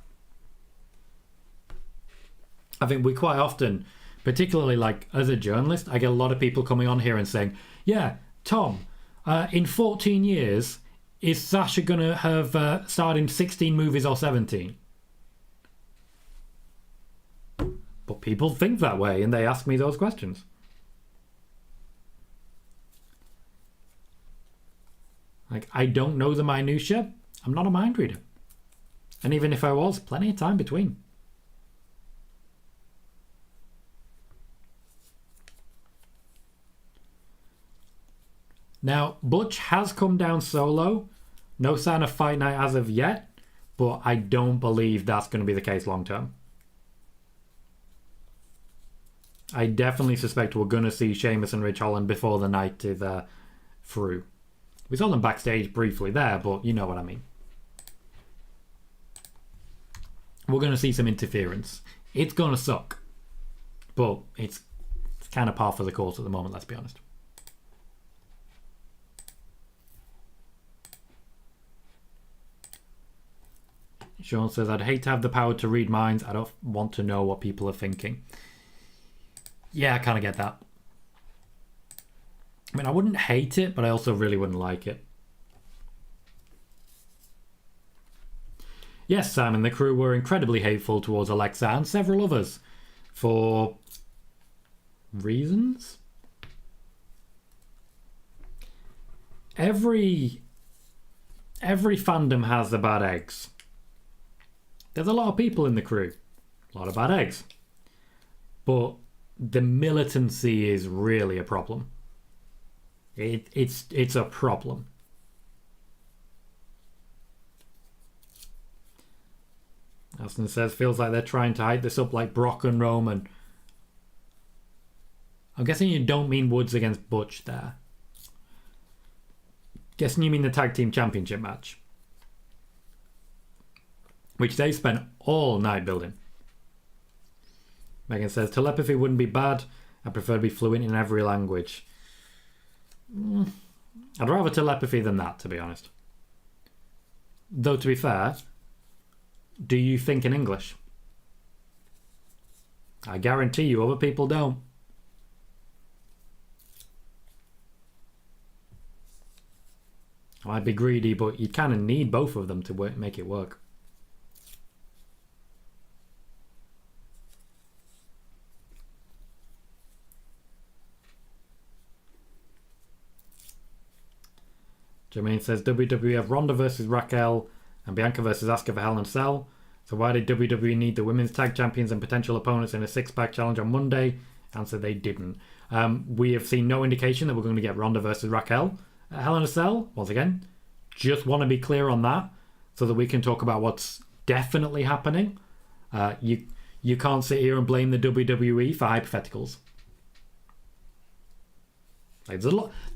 [SPEAKER 1] I think we quite often, particularly like as a journalist, I get a lot of people coming on here and saying, yeah, Tom, in 14 years, is Sasha going to have starred in 16 movies or 17? But people think that way and they ask me those questions. Like, I don't know the minutiae. I'm not a mind reader. And even if I was, plenty of time between. Now, Butch has come down solo. No sign of fight night as of yet. But I don't believe that's going to be the case long term. I definitely suspect we're going to see Sheamus and Ridge Holland before the night is through. We saw them backstage briefly there, but you know what I mean. We're going to see some interference. It's going to suck. But it's kind of par for the course at the moment, let's be honest. Sean says, I'd hate to have the power to read minds. I don't want to know what people are thinking. Yeah, I kind of get that. I mean, I wouldn't hate it, but I also really wouldn't like it. Yes, Simon, the crew were incredibly hateful towards Alexa and several others. For reasons? Every fandom has the bad eggs. There's a lot of people in the crew. A lot of bad eggs. But the militancy is really a problem. It's a problem. Aston says, feels like they're trying to hype this up like Brock and Roman. I'm guessing you don't mean Woods against Butch there. Guessing you mean the tag team championship match. Which they spent all night building. Megan says, telepathy wouldn't be bad. I prefer to be fluent in every language. I'd rather telepathy than that, to be honest. Though, to be fair, do you think in English? I guarantee you other people don't. I might be greedy, but you kind of need both of them to make it work. Jermaine says WWE have Ronda versus Raquel and Bianca versus Asuka for Hell in a Cell. So why did WWE need the women's tag champions and potential opponents in a six-pack challenge on Monday? Answer, they didn't. We have seen no indication that we're going to get Ronda versus Raquel at Hell in a Cell. Once again, just want to be clear on that so that we can talk about what's definitely happening. You can't sit here and blame the WWE for hypotheticals. Like,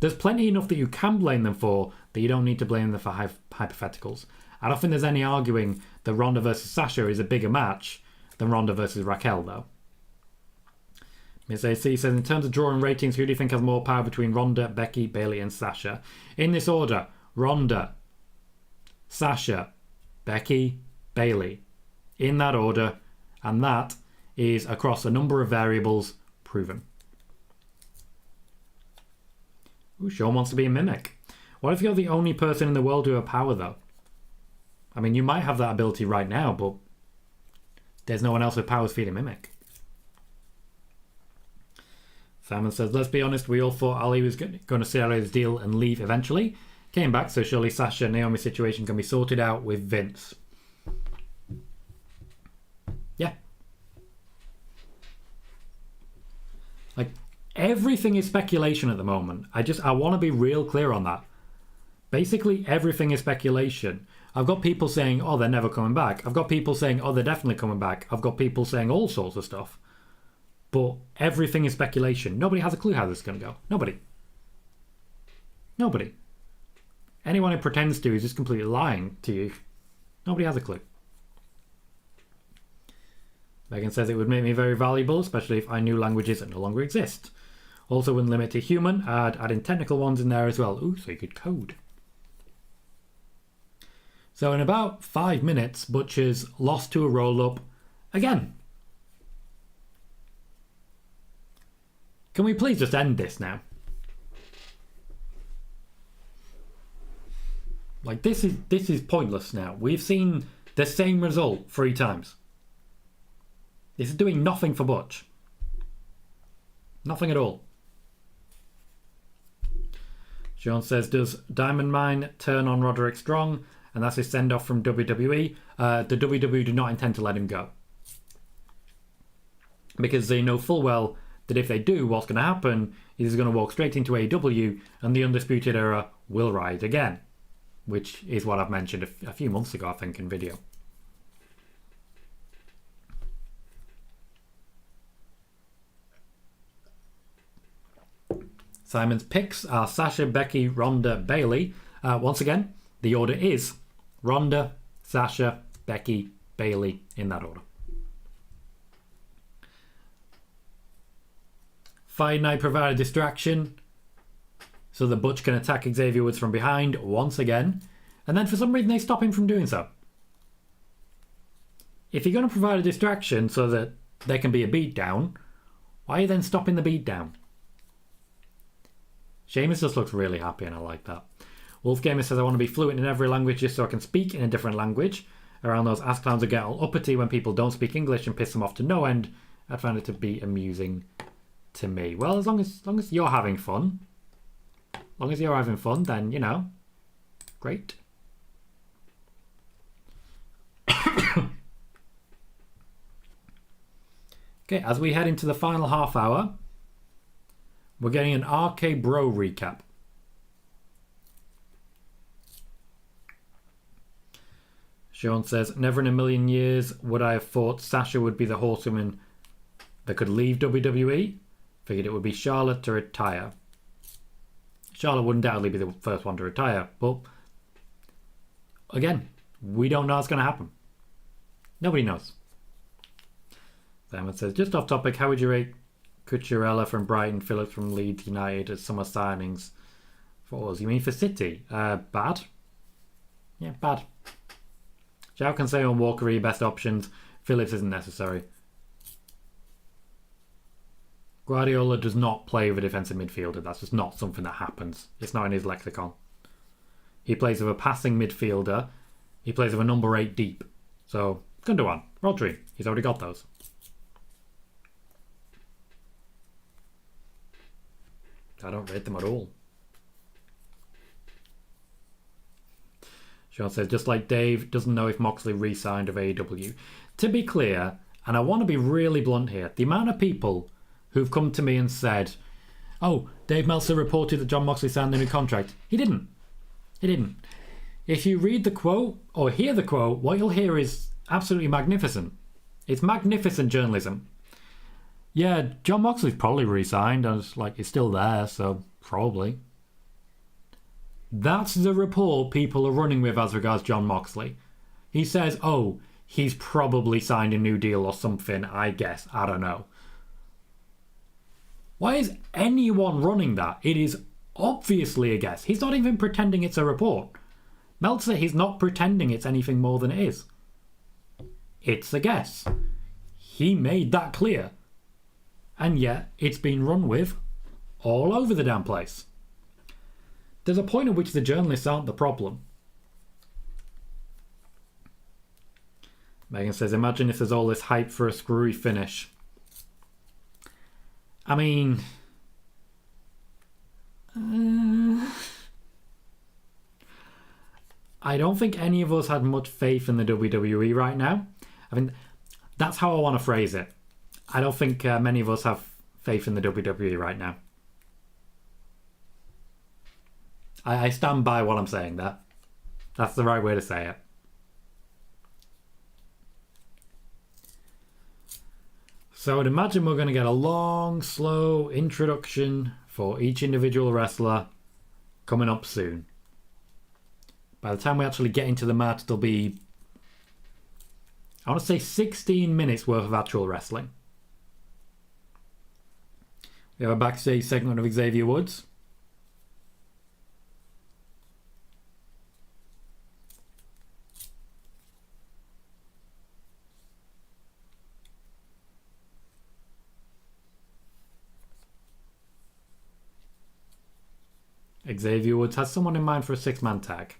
[SPEAKER 1] there's plenty enough that you can blame them for, but you don't need to blame them for hypotheticals. I don't think there's any arguing that Ronda versus Sasha is a bigger match than Ronda versus Raquel, though. Miss AC says, in terms of drawing ratings, who do you think has more power between Ronda, Becky, Bayley, and Sasha? In this order: Ronda, Sasha, Becky, Bayley. In that order, and that is across a number of variables proven. Ooh, Sean wants to be a mimic. What if you're the only person in the world who has power, though? I mean, you might have that ability right now, but there's no one else with powers for you to mimic. Simon says, let's be honest, we all thought Ali was going to see out his deal and leave eventually. Came back, so surely Sasha and Naomi situation can be sorted out with Vince. Yeah. Like, everything is speculation at the moment. I want to be real clear on that. Basically, everything is speculation. I've got people saying, oh, they're never coming back. I've got people saying, oh, they're definitely coming back. I've got people saying all sorts of stuff. But everything is speculation. Nobody has a clue how this is going to go. Nobody. Nobody. Anyone who pretends to is just completely lying to you. Nobody has a clue. Megan says it would make me very valuable, especially if I knew languages that no longer exist. Also, wouldn't limit to human, I'd add in technical ones in there as well. Ooh, so you could code. So in about 5 minutes, Butcher's lost to a roll-up again. Can we please just end this now? Like, this is pointless now. We've seen the same result 3 times. This is doing nothing for Butch. Nothing at all. Sean says, does Diamond Mine turn on Roderick Strong? And that's his send-off from WWE. The WWE do not intend to let him go. Because they know full well that if they do, what's going to happen is he's going to walk straight into AEW and the Undisputed Era will rise again. Which is what I've mentioned a few months ago, I think, in video. Simon's picks are Sasha, Becky, Ronda, Bayley. Once again, the order is Ronda, Sasha, Becky, Bayley, in that order. Fight Night provide a distraction so that Butch can attack Xavier Woods from behind once again, and then for some reason they stop him from doing so. If you're going to provide a distraction so that there can be a beatdown, why are you then stopping the beatdown? Sheamus just looks really happy and I like that. Wolfgamer says, I want to be fluent in every language just so I can speak in a different language. Around those ass clowns that get all uppity when people don't speak English and piss them off to no end. I find it to be amusing to me. Well, as long as you're having fun. As long as you're having fun, then, you know, great. Okay, as we head into the final half hour, we're getting an RKBro recap. Sean says, never in a million years would I have thought Sasha would be the horsewoman that could leave WWE. Figured it would be Charlotte to retire. Charlotte would undoubtedly be the first one to retire, but again, we don't know what's going to happen. Nobody knows. Simon says, just off topic, how would you rate Cucurella from Brighton, Phillips from Leeds United as summer signings for us? You mean for City? Bad? Yeah, bad. Zhao Cancelo and Walker are your best options. Phillips isn't necessary. Guardiola does not play with a defensive midfielder. That's just not something that happens. It's not in his lexicon. He plays with a passing midfielder. He plays with a number 8 deep. So, Gundogan, Rodri, he's already got those. I don't rate them at all. Sean says, just like Dave doesn't know if Moxley re-signed of AEW. To be clear, and I want to be really blunt here, the amount of people who've come to me and said, oh, Dave Meltzer reported that Jon Moxley signed a new contract. He didn't. He didn't. If you read the quote or hear the quote, what you'll hear is absolutely magnificent. It's magnificent journalism. Yeah, Jon Moxley's probably re-signed. I was like, it's still there, so probably. That's the report people are running with as regards Jon Moxley. He says, oh, he's probably signed a new deal or something, I guess. I don't know. Why is anyone running that? It is obviously a guess. He's not even pretending it's a report. Meltzer, he's not pretending it's anything more than it is. It's a guess. He made that clear. And yet, it's been run with all over the damn place. There's a point at which the journalists aren't the problem. Megan says, imagine if there's all this hype for a screwy finish. I mean... I don't think any of us had much faith in the WWE right now. I mean, that's how I want to phrase it. I don't think many of us have faith in the WWE right now. I stand by what I'm saying there. That's the right way to say it. So I'd imagine we're going to get a long, slow introduction for each individual wrestler coming up soon. By the time we actually get into the match, there'll be, I want to say 16 minutes worth of actual wrestling. We have a backstage segment of Xavier Woods. Xavier Woods has someone in mind for a 6-man tag.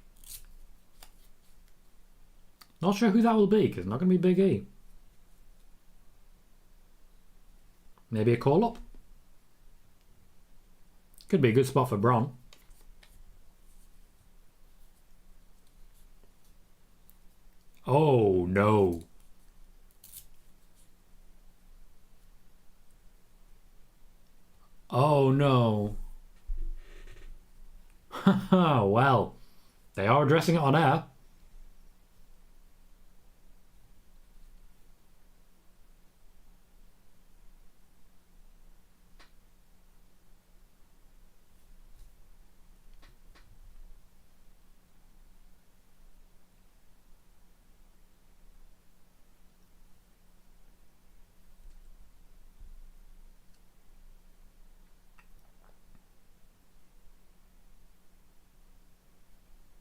[SPEAKER 1] Not sure who that will be, because it's not going to be Big E. Maybe a call-up? Could be a good spot for Braun. Oh, no. Oh, no. Well, they are addressing it on air.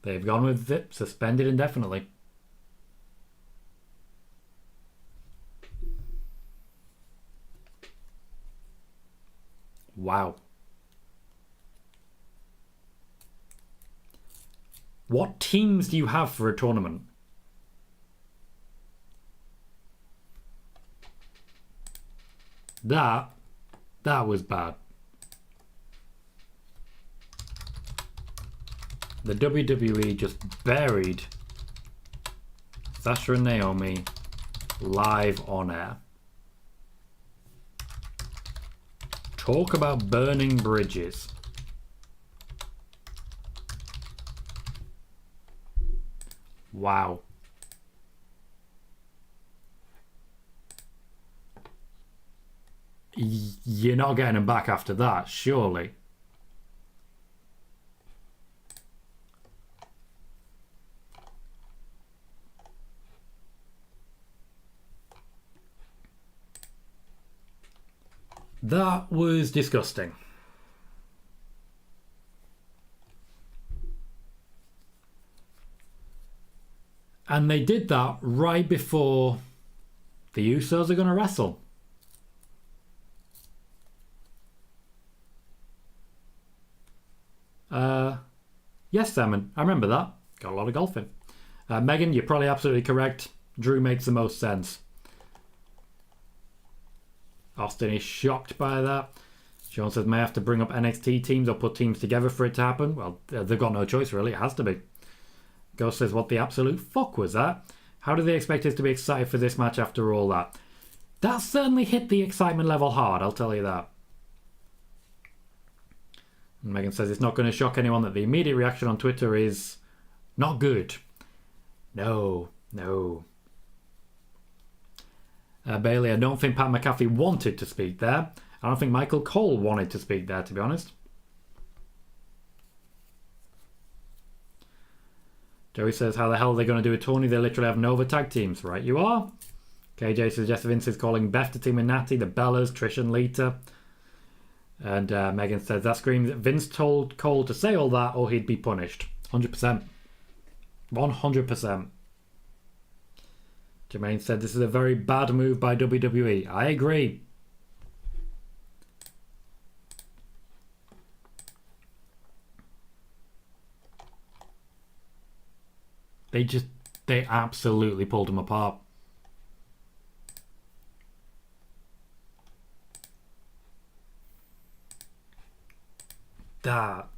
[SPEAKER 1] They've gone with it, suspended indefinitely. Wow. What teams do you have for a tournament? That was bad. The WWE just buried Sasha and Naomi live on air. Talk about burning bridges. Wow. You're not getting them back after that, surely. That was disgusting. And they did that right before the Usos are going to wrestle. Yes, Simon, I remember that. Got a lot of golfing. Megan, you're probably absolutely correct. Drew makes the most sense. Austin is shocked by that. Sean says, may have to bring up NXT teams or put teams together for it to happen. Well, they've got no choice, really. It has to be. Ghost says, what the absolute fuck was that? How do they expect us to be excited for this match after all that? That certainly hit the excitement level hard, I'll tell you that. And Megan says, it's not going to shock anyone that the immediate reaction on Twitter is not good. No. Bailey, I don't think Pat McAfee wanted to speak there. I don't think Michael Cole wanted to speak there, to be honest. Joey says, how the hell are they going to do a tourney? They literally have no other tag teams. Right, you are. KJ suggests Vince is calling Beth to team with Natty, the Bellas, Trish and Lita. And Megan says, that screams that Vince told Cole to say all that or he'd be punished. 100%. 100%. Jermaine said, this is a very bad move by WWE. I agree. They absolutely pulled him apart. That.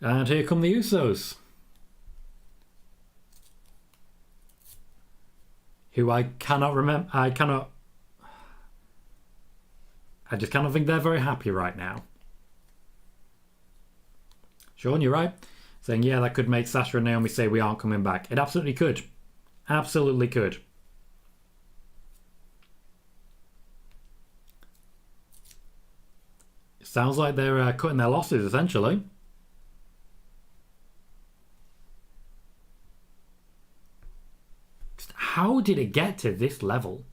[SPEAKER 1] And here come the Usos. Who I cannot remember. I just cannot think they're very happy right now. Sean, you're right. Saying, yeah, that could make Sasha and Naomi say we aren't coming back. It absolutely could. Absolutely could. It sounds like they're cutting their losses, essentially. How did it get to this level?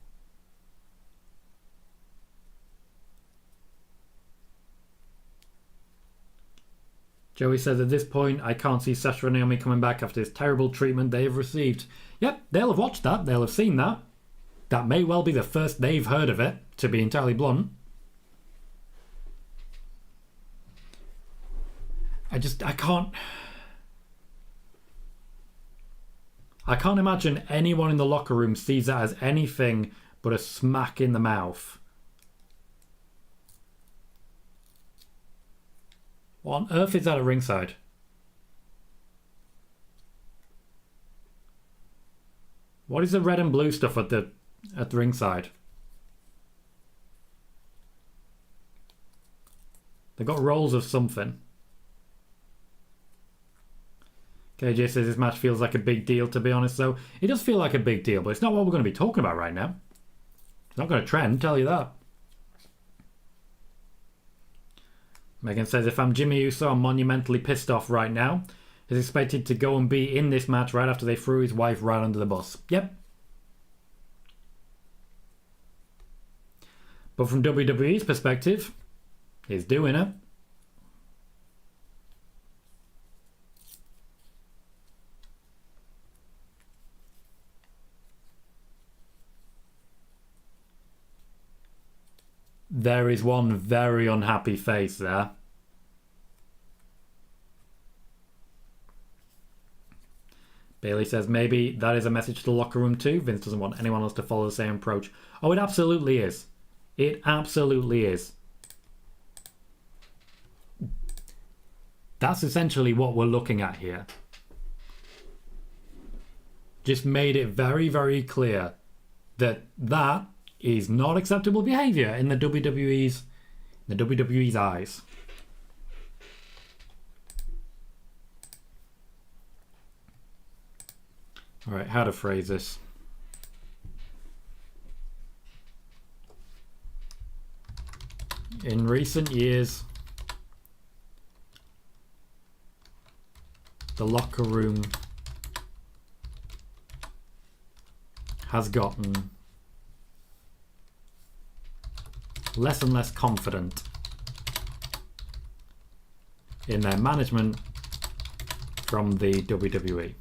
[SPEAKER 1] Joey says, at this point, I can't see Sasha and Naomi coming back after this terrible treatment they have received. Yep, they'll have watched that. They'll have seen that. That may well be the first they've heard of it, to be entirely blunt. I can't imagine anyone in the locker room sees that as anything but a smack in the mouth. What on earth is that at ringside? What is the red and blue stuff at the ringside? They've got rolls of something. KJ says this match feels like a big deal, to be honest, though. It does feel like a big deal, but it's not what we're going to be talking about right now. It's not going to trend, tell you that. Megan says, if I'm Jimmy Uso, I'm monumentally pissed off right now. He's expected to go and be in this match right after they threw his wife right under the bus. Yep. But from WWE's perspective, he's doing it. There is one very unhappy face there. Bailey says maybe that is a message to the locker room too. Vince doesn't want anyone else to follow the same approach. Oh, it absolutely is. It absolutely is. That's essentially what we're looking at here. Just made it very, very clear that that is not acceptable behavior in the WWE's eyes. All right, how to phrase this? In recent years, the locker room has gotten less and less confident in their management from the WWE.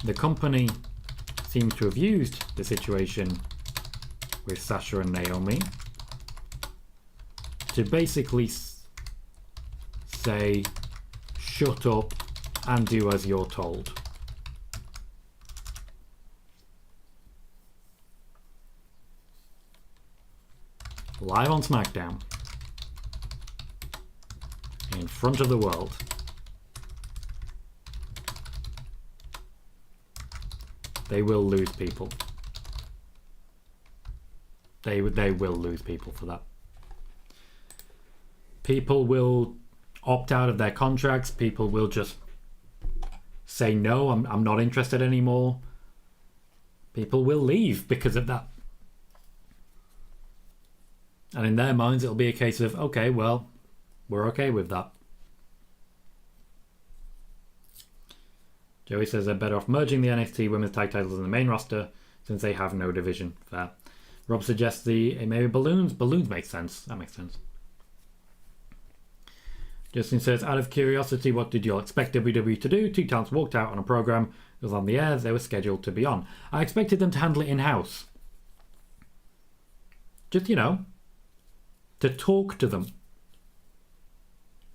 [SPEAKER 1] The company seems to have used the situation with Sasha and Naomi to basically say, shut up and do as you're told. Live on SmackDown. In front of the world. They will lose people. They will lose people for that. People will opt out of their contracts. People will just say no, I'm not interested anymore. People will leave because of that. And in their minds, it'll be a case of, okay, well, we're okay with that. Joey says they're better off merging the NXT women's tag titles in the main roster since they have no division. Fair. Rob suggests maybe balloons. Balloons make sense. That makes sense. Justin says, out of curiosity, what did you all expect WWE to do? Two talents walked out on a program that was on the air they were scheduled to be on. I expected them to handle it in-house. Just, to talk to them.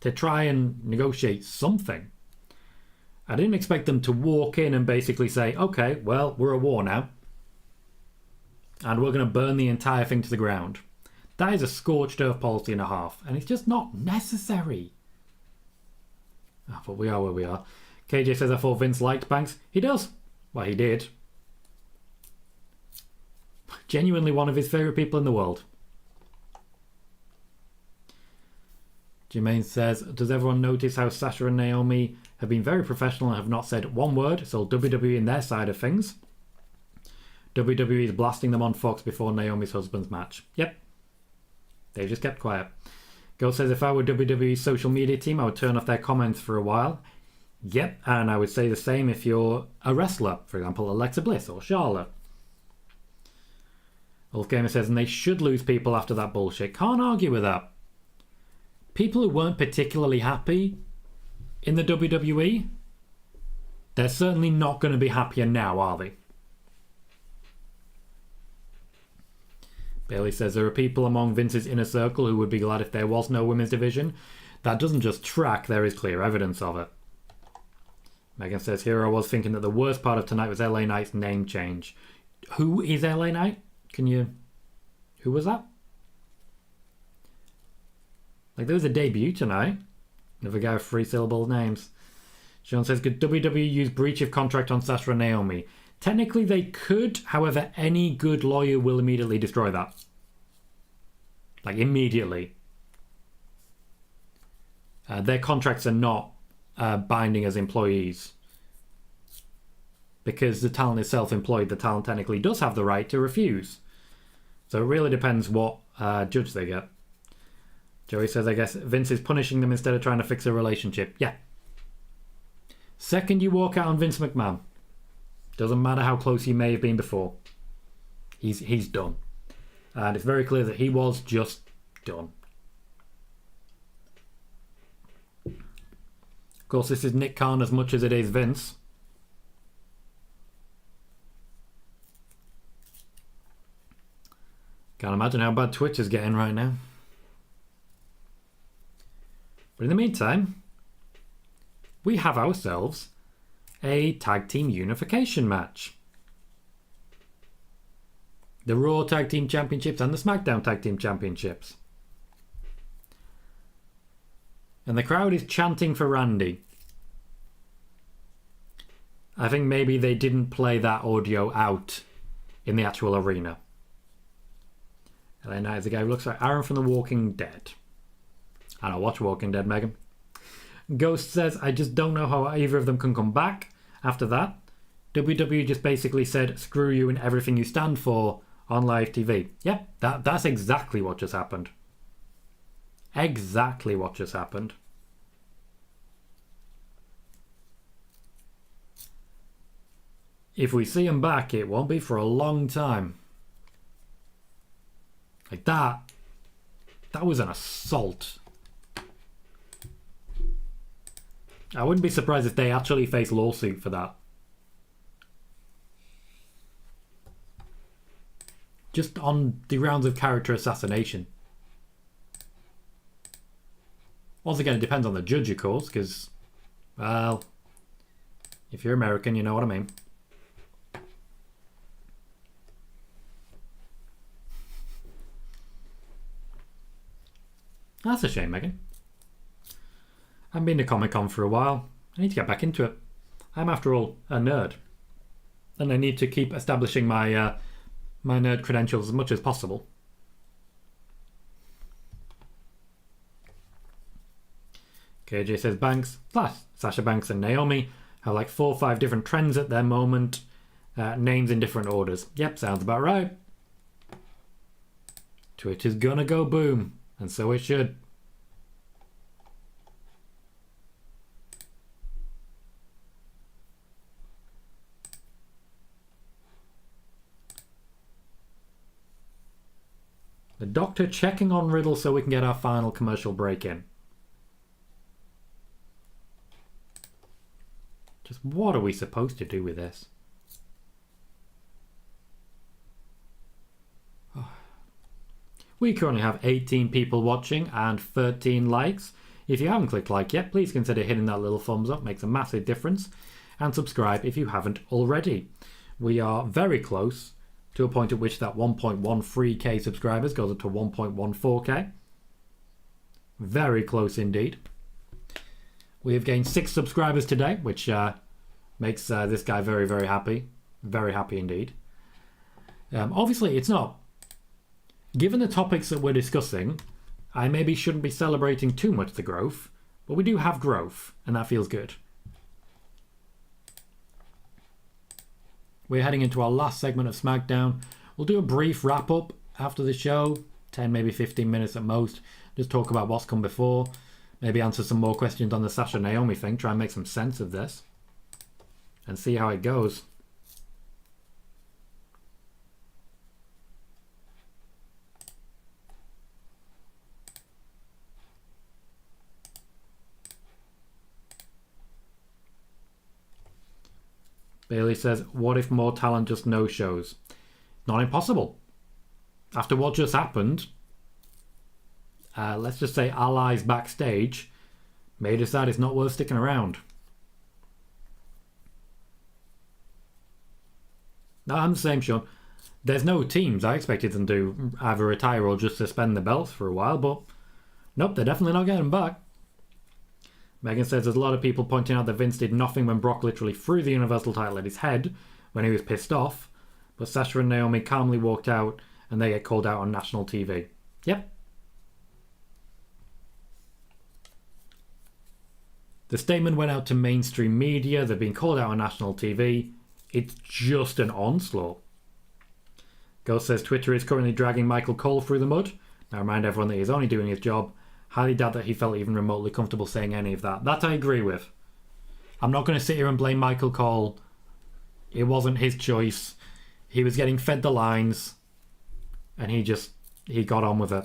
[SPEAKER 1] To try and negotiate something. I didn't expect them to walk in and basically say, okay, well, we're at war now. And we're going to burn the entire thing to the ground. That is a scorched earth policy and a half. And it's just not necessary. Oh, but we are where we are. KJ says, I thought Vince liked Banks. He does. Well, he did. Genuinely one of his favourite people in the world. Jermaine says, does everyone notice how Sasha and Naomi have been very professional and have not said one word? So WWE in their side of things. WWE is blasting them on Fox before Naomi's husband's match. Yep. They just kept quiet. Girl says, if I were WWE's social media team, I would turn off their comments for a while. Yep, and I would say the same if you're a wrestler. For example, Alexa Bliss or Charlotte. Ulf Gamer says, and they should lose people after that bullshit. Can't argue with that. People who weren't particularly happy in the WWE, they're certainly not going to be happier now, are they? Bailey says, there are people among Vince's inner circle who would be glad if there was no women's division. That doesn't just track, there is clear evidence of it. Megan says, here I was thinking that the worst part of tonight was LA Knight's name change. Who is LA Knight? Who was that? Like, there was a debut tonight. Another guy with 3 syllable names. Sean says, could WWE use breach of contract on Sasha and Naomi? Technically they could, however, any good lawyer will immediately destroy that. Like, immediately. Their contracts are not binding as employees. Because the talent is self-employed, the talent technically does have the right to refuse. So it really depends what judge they get. Joey says, I guess Vince is punishing them instead of trying to fix a relationship. Yeah. Second you walk out on Vince McMahon, doesn't matter how close he may have been before, he's done. And it's very clear that he was just done. Of course, this is Nick Khan as much as it is Vince. Can't imagine how bad Twitter's getting right now. But in the meantime, we have ourselves a tag team unification match. The Raw Tag Team Championships and the SmackDown Tag Team Championships. And the crowd is chanting for Randy. I think maybe they didn't play that audio out in the actual arena. LA Knight is the guy who looks like Aaron from The Walking Dead. I don't watch Walking Dead, Megan. Ghost says, I just don't know how either of them can come back after that. WWE just basically said, screw you and everything you stand for on live TV. Yeah, that's exactly what just happened. Exactly what just happened. If we see them back, it won't be for a long time. Like that was an assault. I wouldn't be surprised if they actually face lawsuit for that. just on the rounds of character assassination. Once again, it depends on the judge, of course, because, well, if you're American, you know what I mean. That's a shame, Megan. I haven't been to Comic-Con for a while. I need to get back into it. I'm, after all, a nerd. And I need to keep establishing my my nerd credentials as much as possible. KJ says Banks, plus Sasha Banks and Naomi have like 4 or 5 different trends at their moment. Names in different orders. Yep, sounds about right. Twitter's gonna go boom. And so it should. The doctor checking on Riddle so we can get our final commercial break in. Just what are we supposed to do with this? Oh. We currently have 18 people watching and 13 likes. If you haven't clicked like yet, please consider hitting that little thumbs up. Makes a massive difference. And subscribe if you haven't already. We are very close to a point at which that 1.13k subscribers goes up to 1.14k. Very close indeed. We have gained 6 subscribers today, which makes this guy very, very happy. Very happy indeed. Obviously, it's not. Given the topics that we're discussing, I maybe shouldn't be celebrating too much the growth, but we do have growth, and that feels good. We're heading into our last segment of SmackDown. We'll do a brief wrap-up after the show, 10, maybe 15 minutes at most. Just talk about what's come before. Maybe answer some more questions on the Sasha Naomi thing. Try and make some sense of this. And see how it goes. Bailey says, what if more talent just no-shows? Not impossible. After what just happened, let's just say allies backstage may decide it's not worth sticking around. No, I'm the same, Sean. There's no teams. I expected them to either retire or just suspend the belts for a while, but nope, they're definitely not getting back. Megan says there's a lot of people pointing out that Vince did nothing when Brock literally threw the Universal title at his head when he was pissed off, but Sasha and Naomi calmly walked out and they get called out on national TV. Yep. The statement went out to mainstream media. They've been called out on national TV. It's just an onslaught. Ghost says Twitter is currently dragging Michael Cole through the mud. Now remind everyone that he's only doing his job. Highly doubt that he felt even remotely comfortable saying any of that. That I agree with. I'm not going to sit here and blame Michael Cole. It wasn't his choice. He was getting fed the lines. And he got on with it.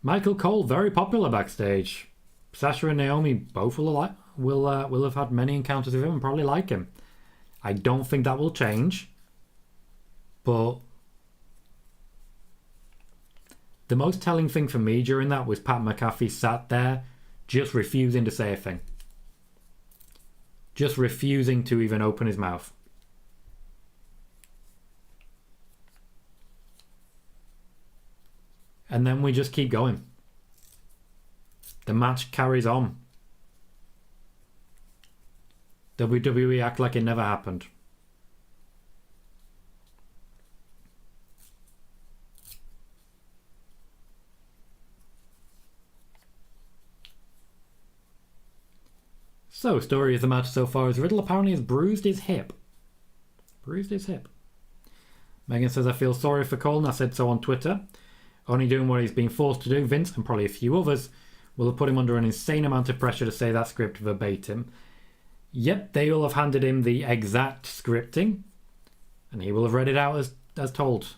[SPEAKER 1] Michael Cole, very popular backstage. Sasha and Naomi both will have had many encounters with him and probably like him. I don't think that will change. But the most telling thing for me during that was Pat McAfee sat there just refusing to say a thing. Just refusing to even open his mouth. And then we just keep going. The match carries on. WWE act like it never happened. So, story of the match so far is Riddle apparently has bruised his hip. Bruised his hip. Megan says, I feel sorry for Cole and I said so on Twitter. Only doing what he's been forced to do, Vince and probably a few others will have put him under an insane amount of pressure to say that script verbatim. Yep, they will have handed him the exact scripting and he will have read it out as told.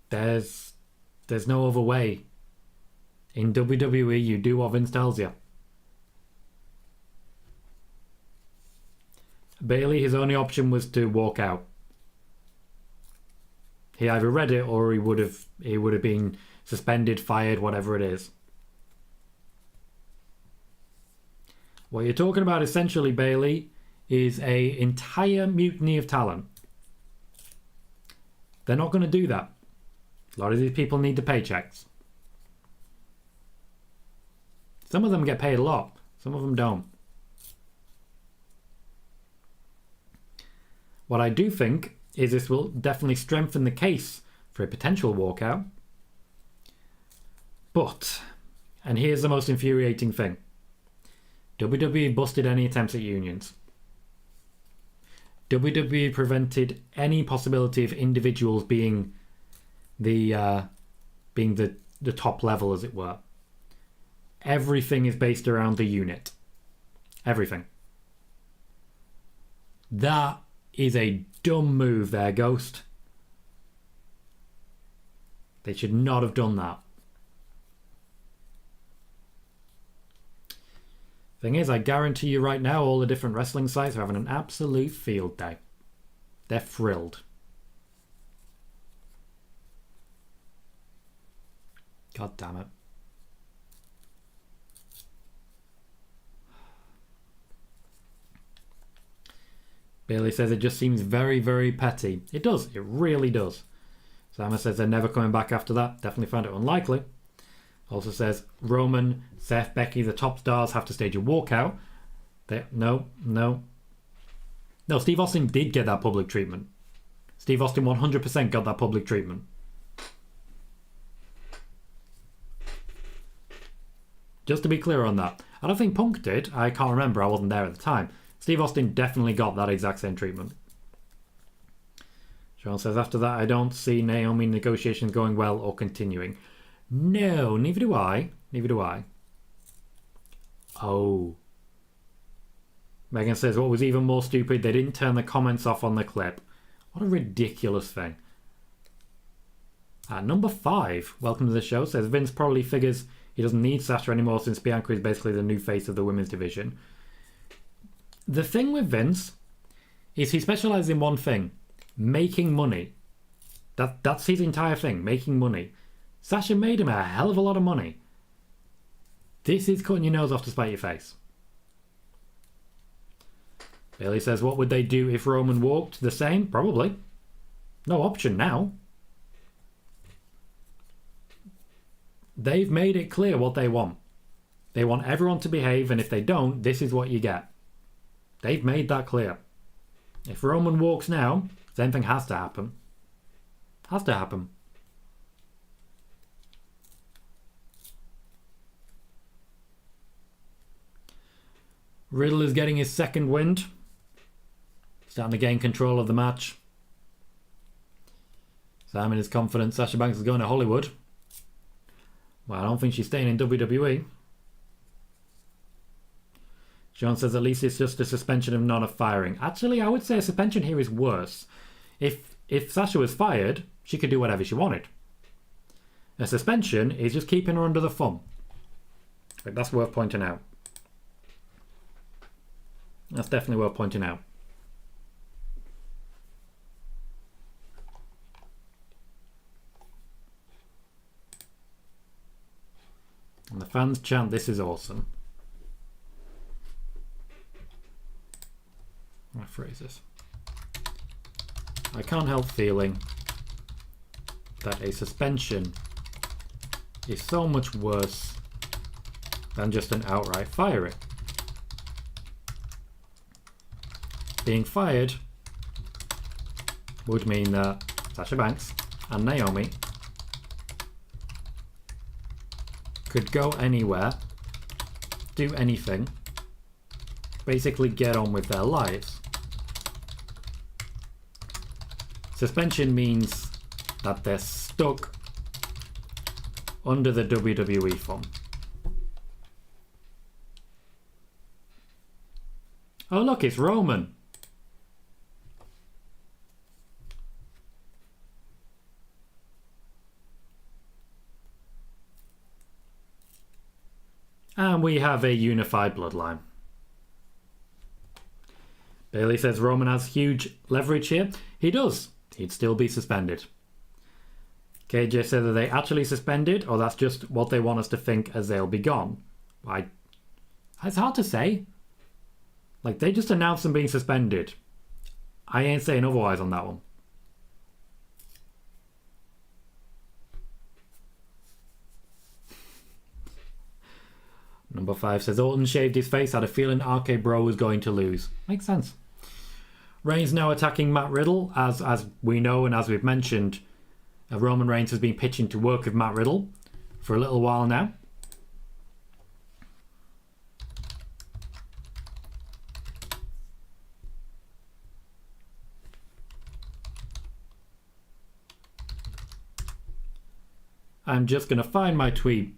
[SPEAKER 1] There's no other way. In WWE, you do what Vince tells you. Bayley, his only option was to walk out. He either read it or he would have been suspended, fired, whatever it is. What you're talking about essentially, Bayley, is an entire mutiny of talent. They're not going to do that. A lot of these people need the paychecks. Some of them get paid a lot. Some of them don't. What I do think is this will definitely strengthen the case for a potential walkout. But, and here's the most infuriating thing. WWE busted any attempts at unions. WWE prevented any possibility of individuals being the top level, as it were. Everything is based around the unit. Everything. That is a dumb move there, Ghost. They should not have done that. Thing is, I guarantee you right now, all the different wrestling sites are having an absolute field day. They're thrilled. God damn it. Bailey says it just seems very, very petty. It does. It really does. Sama says they're never coming back after that. Definitely find it unlikely. Also says Roman, Seth, Becky, the top stars have to stage a walkout. No. Steve Austin did get that public treatment. Steve Austin 100% got that public treatment. Just to be clear on that. I don't think Punk did. I can't remember. I wasn't there at the time. Steve Austin definitely got that exact same treatment. Sean says, after that, I don't see Naomi negotiations going well or continuing. No, neither do I. Neither do I. Oh. Megan says, what was even more stupid, they didn't turn the comments off on the clip. What a ridiculous thing. Number 5, welcome to the show, says Vince probably figures he doesn't need Sasha anymore since Bianca is basically the new face of the women's division. The thing with Vince is he specializes in one thing. Making money. That's his entire thing. Making money. Sasha made him a hell of a lot of money. This is cutting your nose off to spite your face. Bailey says, what would they do if Roman walked? The same? Probably. No option now. They've made it clear what they want. They want everyone to behave, and if they don't, this is what you get. They've made that clear. If Roman walks now, same thing has to happen. Has to happen. Riddle is getting his second wind. Starting to gain control of the match. Simon is confident Sasha Banks is going to Hollywood. Well, I don't think she's staying in WWE. John says at least it's just a suspension of not a firing. Actually, I would say a suspension here is worse. If Sasha was fired, she could do whatever she wanted. A suspension is just keeping her under the thumb. That's worth pointing out. That's definitely worth pointing out. And the fans chant, this is awesome. My phrases. I can't help feeling that a suspension is so much worse than just an outright firing. Being fired would mean that Sasha Banks and Naomi could go anywhere, do anything, basically get on with their lives. Suspension means that they're stuck under the WWE thumb. Oh look, it's Roman. And we have a unified bloodline. Bailey says Roman has huge leverage here. He does. He'd still be suspended. KJ said that they actually suspended, or that's just what they want us to think as they'll be gone. It's hard to say. Like, they just announced them being suspended. I ain't saying otherwise on that one. Number 5 says Orton shaved his face, had a feeling RKBro was going to lose. Makes sense. Reigns now attacking Matt Riddle. As we know and as we've mentioned, Roman Reigns has been pitching to work with Matt Riddle for a little while now. I'm just going to find my tweet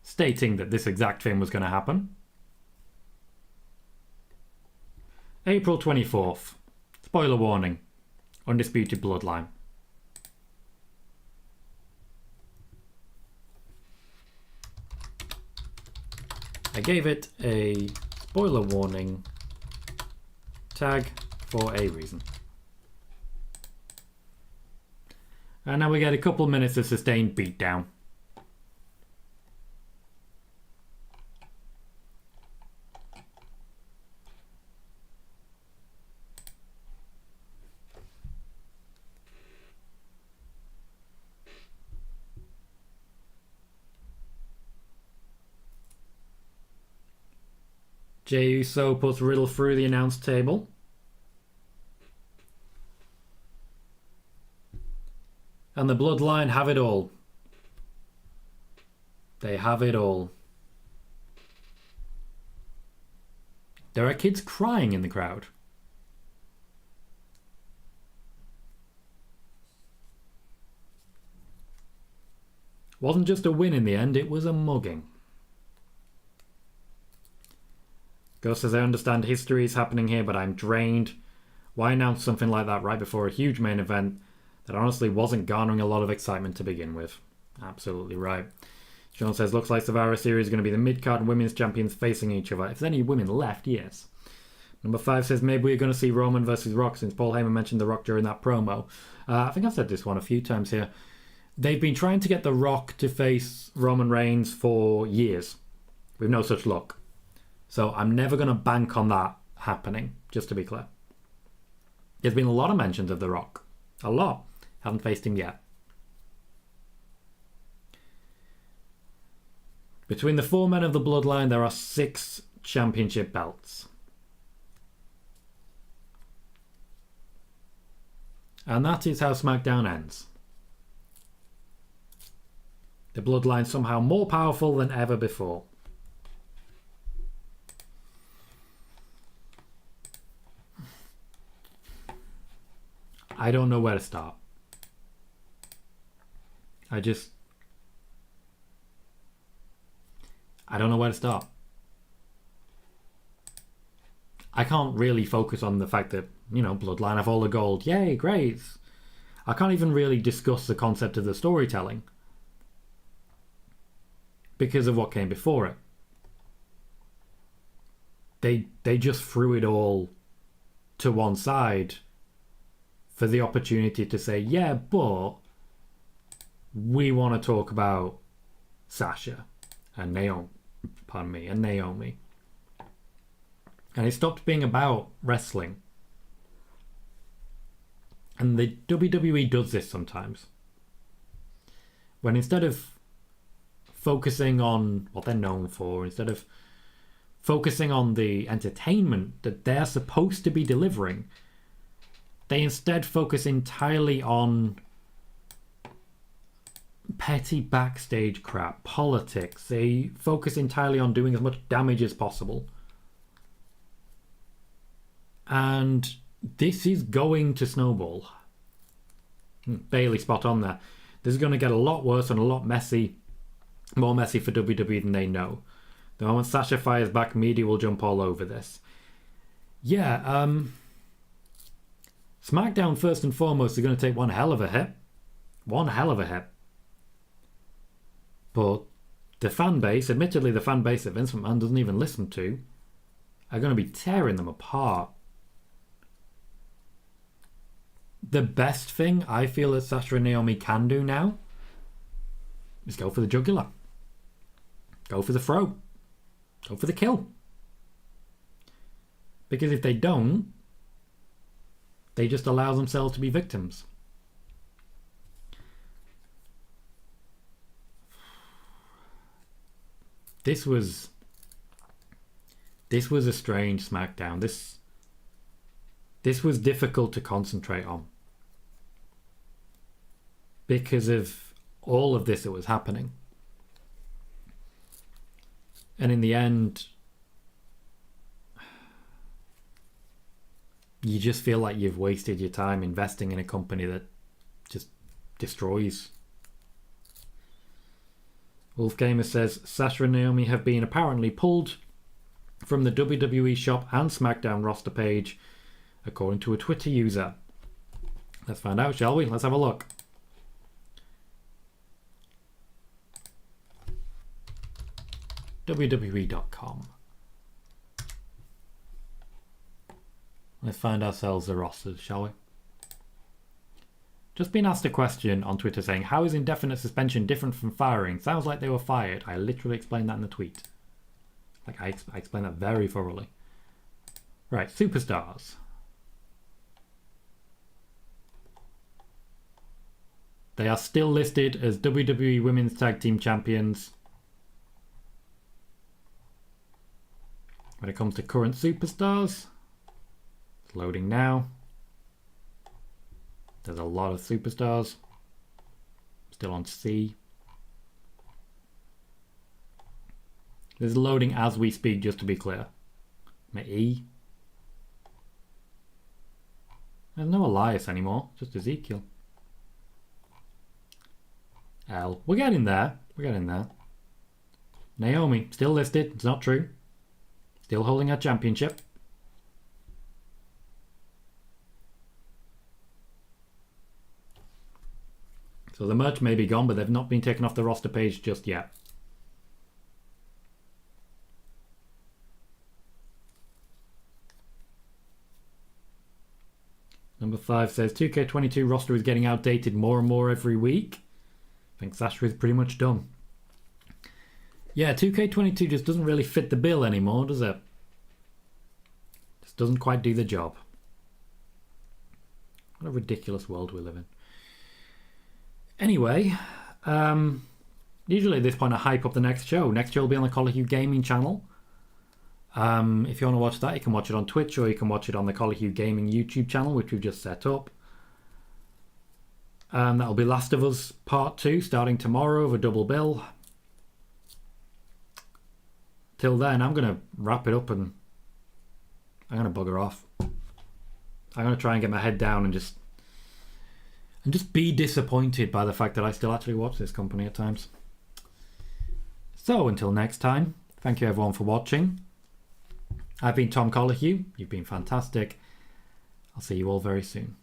[SPEAKER 1] stating that this exact thing was going to happen. April 24th. Spoiler warning. Undisputed Bloodline. I gave it a spoiler warning tag for a reason. And now we get a couple minutes of sustained beatdown. Jey Uso puts Riddle through the announce table. And the Bloodline have it all. They have it all. There are kids crying in the crowd. Wasn't just a win in the end, it was a mugging. Ghost says, I understand history is happening here, but I'm drained. Why announce something like that right before a huge main event that honestly wasn't garnering a lot of excitement to begin with? Absolutely right. Sean says, looks like Survivor Series is going to be the mid-card women's champions facing each other. If there's any women left, yes. Number 5 says, maybe we're going to see Roman versus Rock since Paul Heyman mentioned The Rock during that promo. I think I've said this one a few times here. They've been trying to get The Rock to face Roman Reigns for years with no such luck. So I'm never going to bank on that happening, just to be clear. There's been a lot of mentions of The Rock. A lot. Haven't faced him yet. Between the 4 men of the Bloodline, there are 6 championship belts. And that is how SmackDown ends. The Bloodline somehow more powerful than ever before. I don't know where to start. I don't know where to start. I can't really focus on the fact that, Bloodline have all the gold. Yay, great. I can't even really discuss the concept of the storytelling because of what came before it. They just threw it all to one side for the opportunity to say, yeah, but we want to talk about Sasha and Naomi. And it stopped being about wrestling. And the WWE does this sometimes. When instead of focusing on what they're known for, instead of focusing on the entertainment that they're supposed to be delivering, they instead focus entirely on petty backstage crap, politics. They focus entirely on doing as much damage as possible. And this is going to snowball. Bailey, spot on there. This is going to get a lot worse and a lot messy. More messy for WWE than they know. The moment Sasha fires back, media will jump all over this. Yeah, SmackDown, first and foremost, is going to take one hell of a hit. One hell of a hit. But the fan base, admittedly the fan base that Vince McMahon doesn't even listen to, are going to be tearing them apart. The best thing I feel that Sasha and Naomi can do now is go for the jugular. Go for the throat. Go for the kill. Because if they don't, they just allow themselves to be victims. This was a strange SmackDown. This was difficult to concentrate on because of all of this that was happening. And in the end, you just feel like you've wasted your time investing in a company that just destroys. Wolfgamer says, Sasha and Naomi have been apparently pulled from the WWE shop and SmackDown roster page, according to a Twitter user. Let's find out, shall we? Let's have a look. WWE.com. Let's find ourselves the rosters, shall we? Just been asked a question on Twitter saying, how is indefinite suspension different from firing? Sounds like they were fired. I literally explained that in the tweet. Like, I explained that very thoroughly. Right, superstars. They are still listed as WWE Women's Tag Team Champions. When it comes to current superstars, it's loading now. There's a lot of superstars. Still on C. This is loading as we speak, just to be clear. My E. There's no Elias anymore, just Ezekiel. L. We're getting there. We're getting there. Naomi, still listed. It's not true. Still holding her championship. So the merch may be gone, but they've not been taken off the roster page just yet. Number 5 says 2K22 roster is getting outdated more and more every week. I think Sasha is pretty much done. Yeah, 2K22 just doesn't really fit the bill anymore, does it? Just doesn't quite do the job. What a ridiculous world we live in. Anyway, usually at this point I hype up the next show. Next show will be on the Call of Duty Gaming channel. If you want to watch that, you can watch it on Twitch, or you can watch it on the Call of Duty Gaming YouTube channel, which we've just set up. That'll be Last of Us Part 2, starting tomorrow with a double bill. Till then, I'm going to wrap it up and I'm going to bugger off. I'm going to try and get my head down and just be disappointed by the fact that I still actually watch this company at times. So until next time, thank you everyone for watching. I've been Tom Colahue. You've been fantastic. I'll see you all very soon.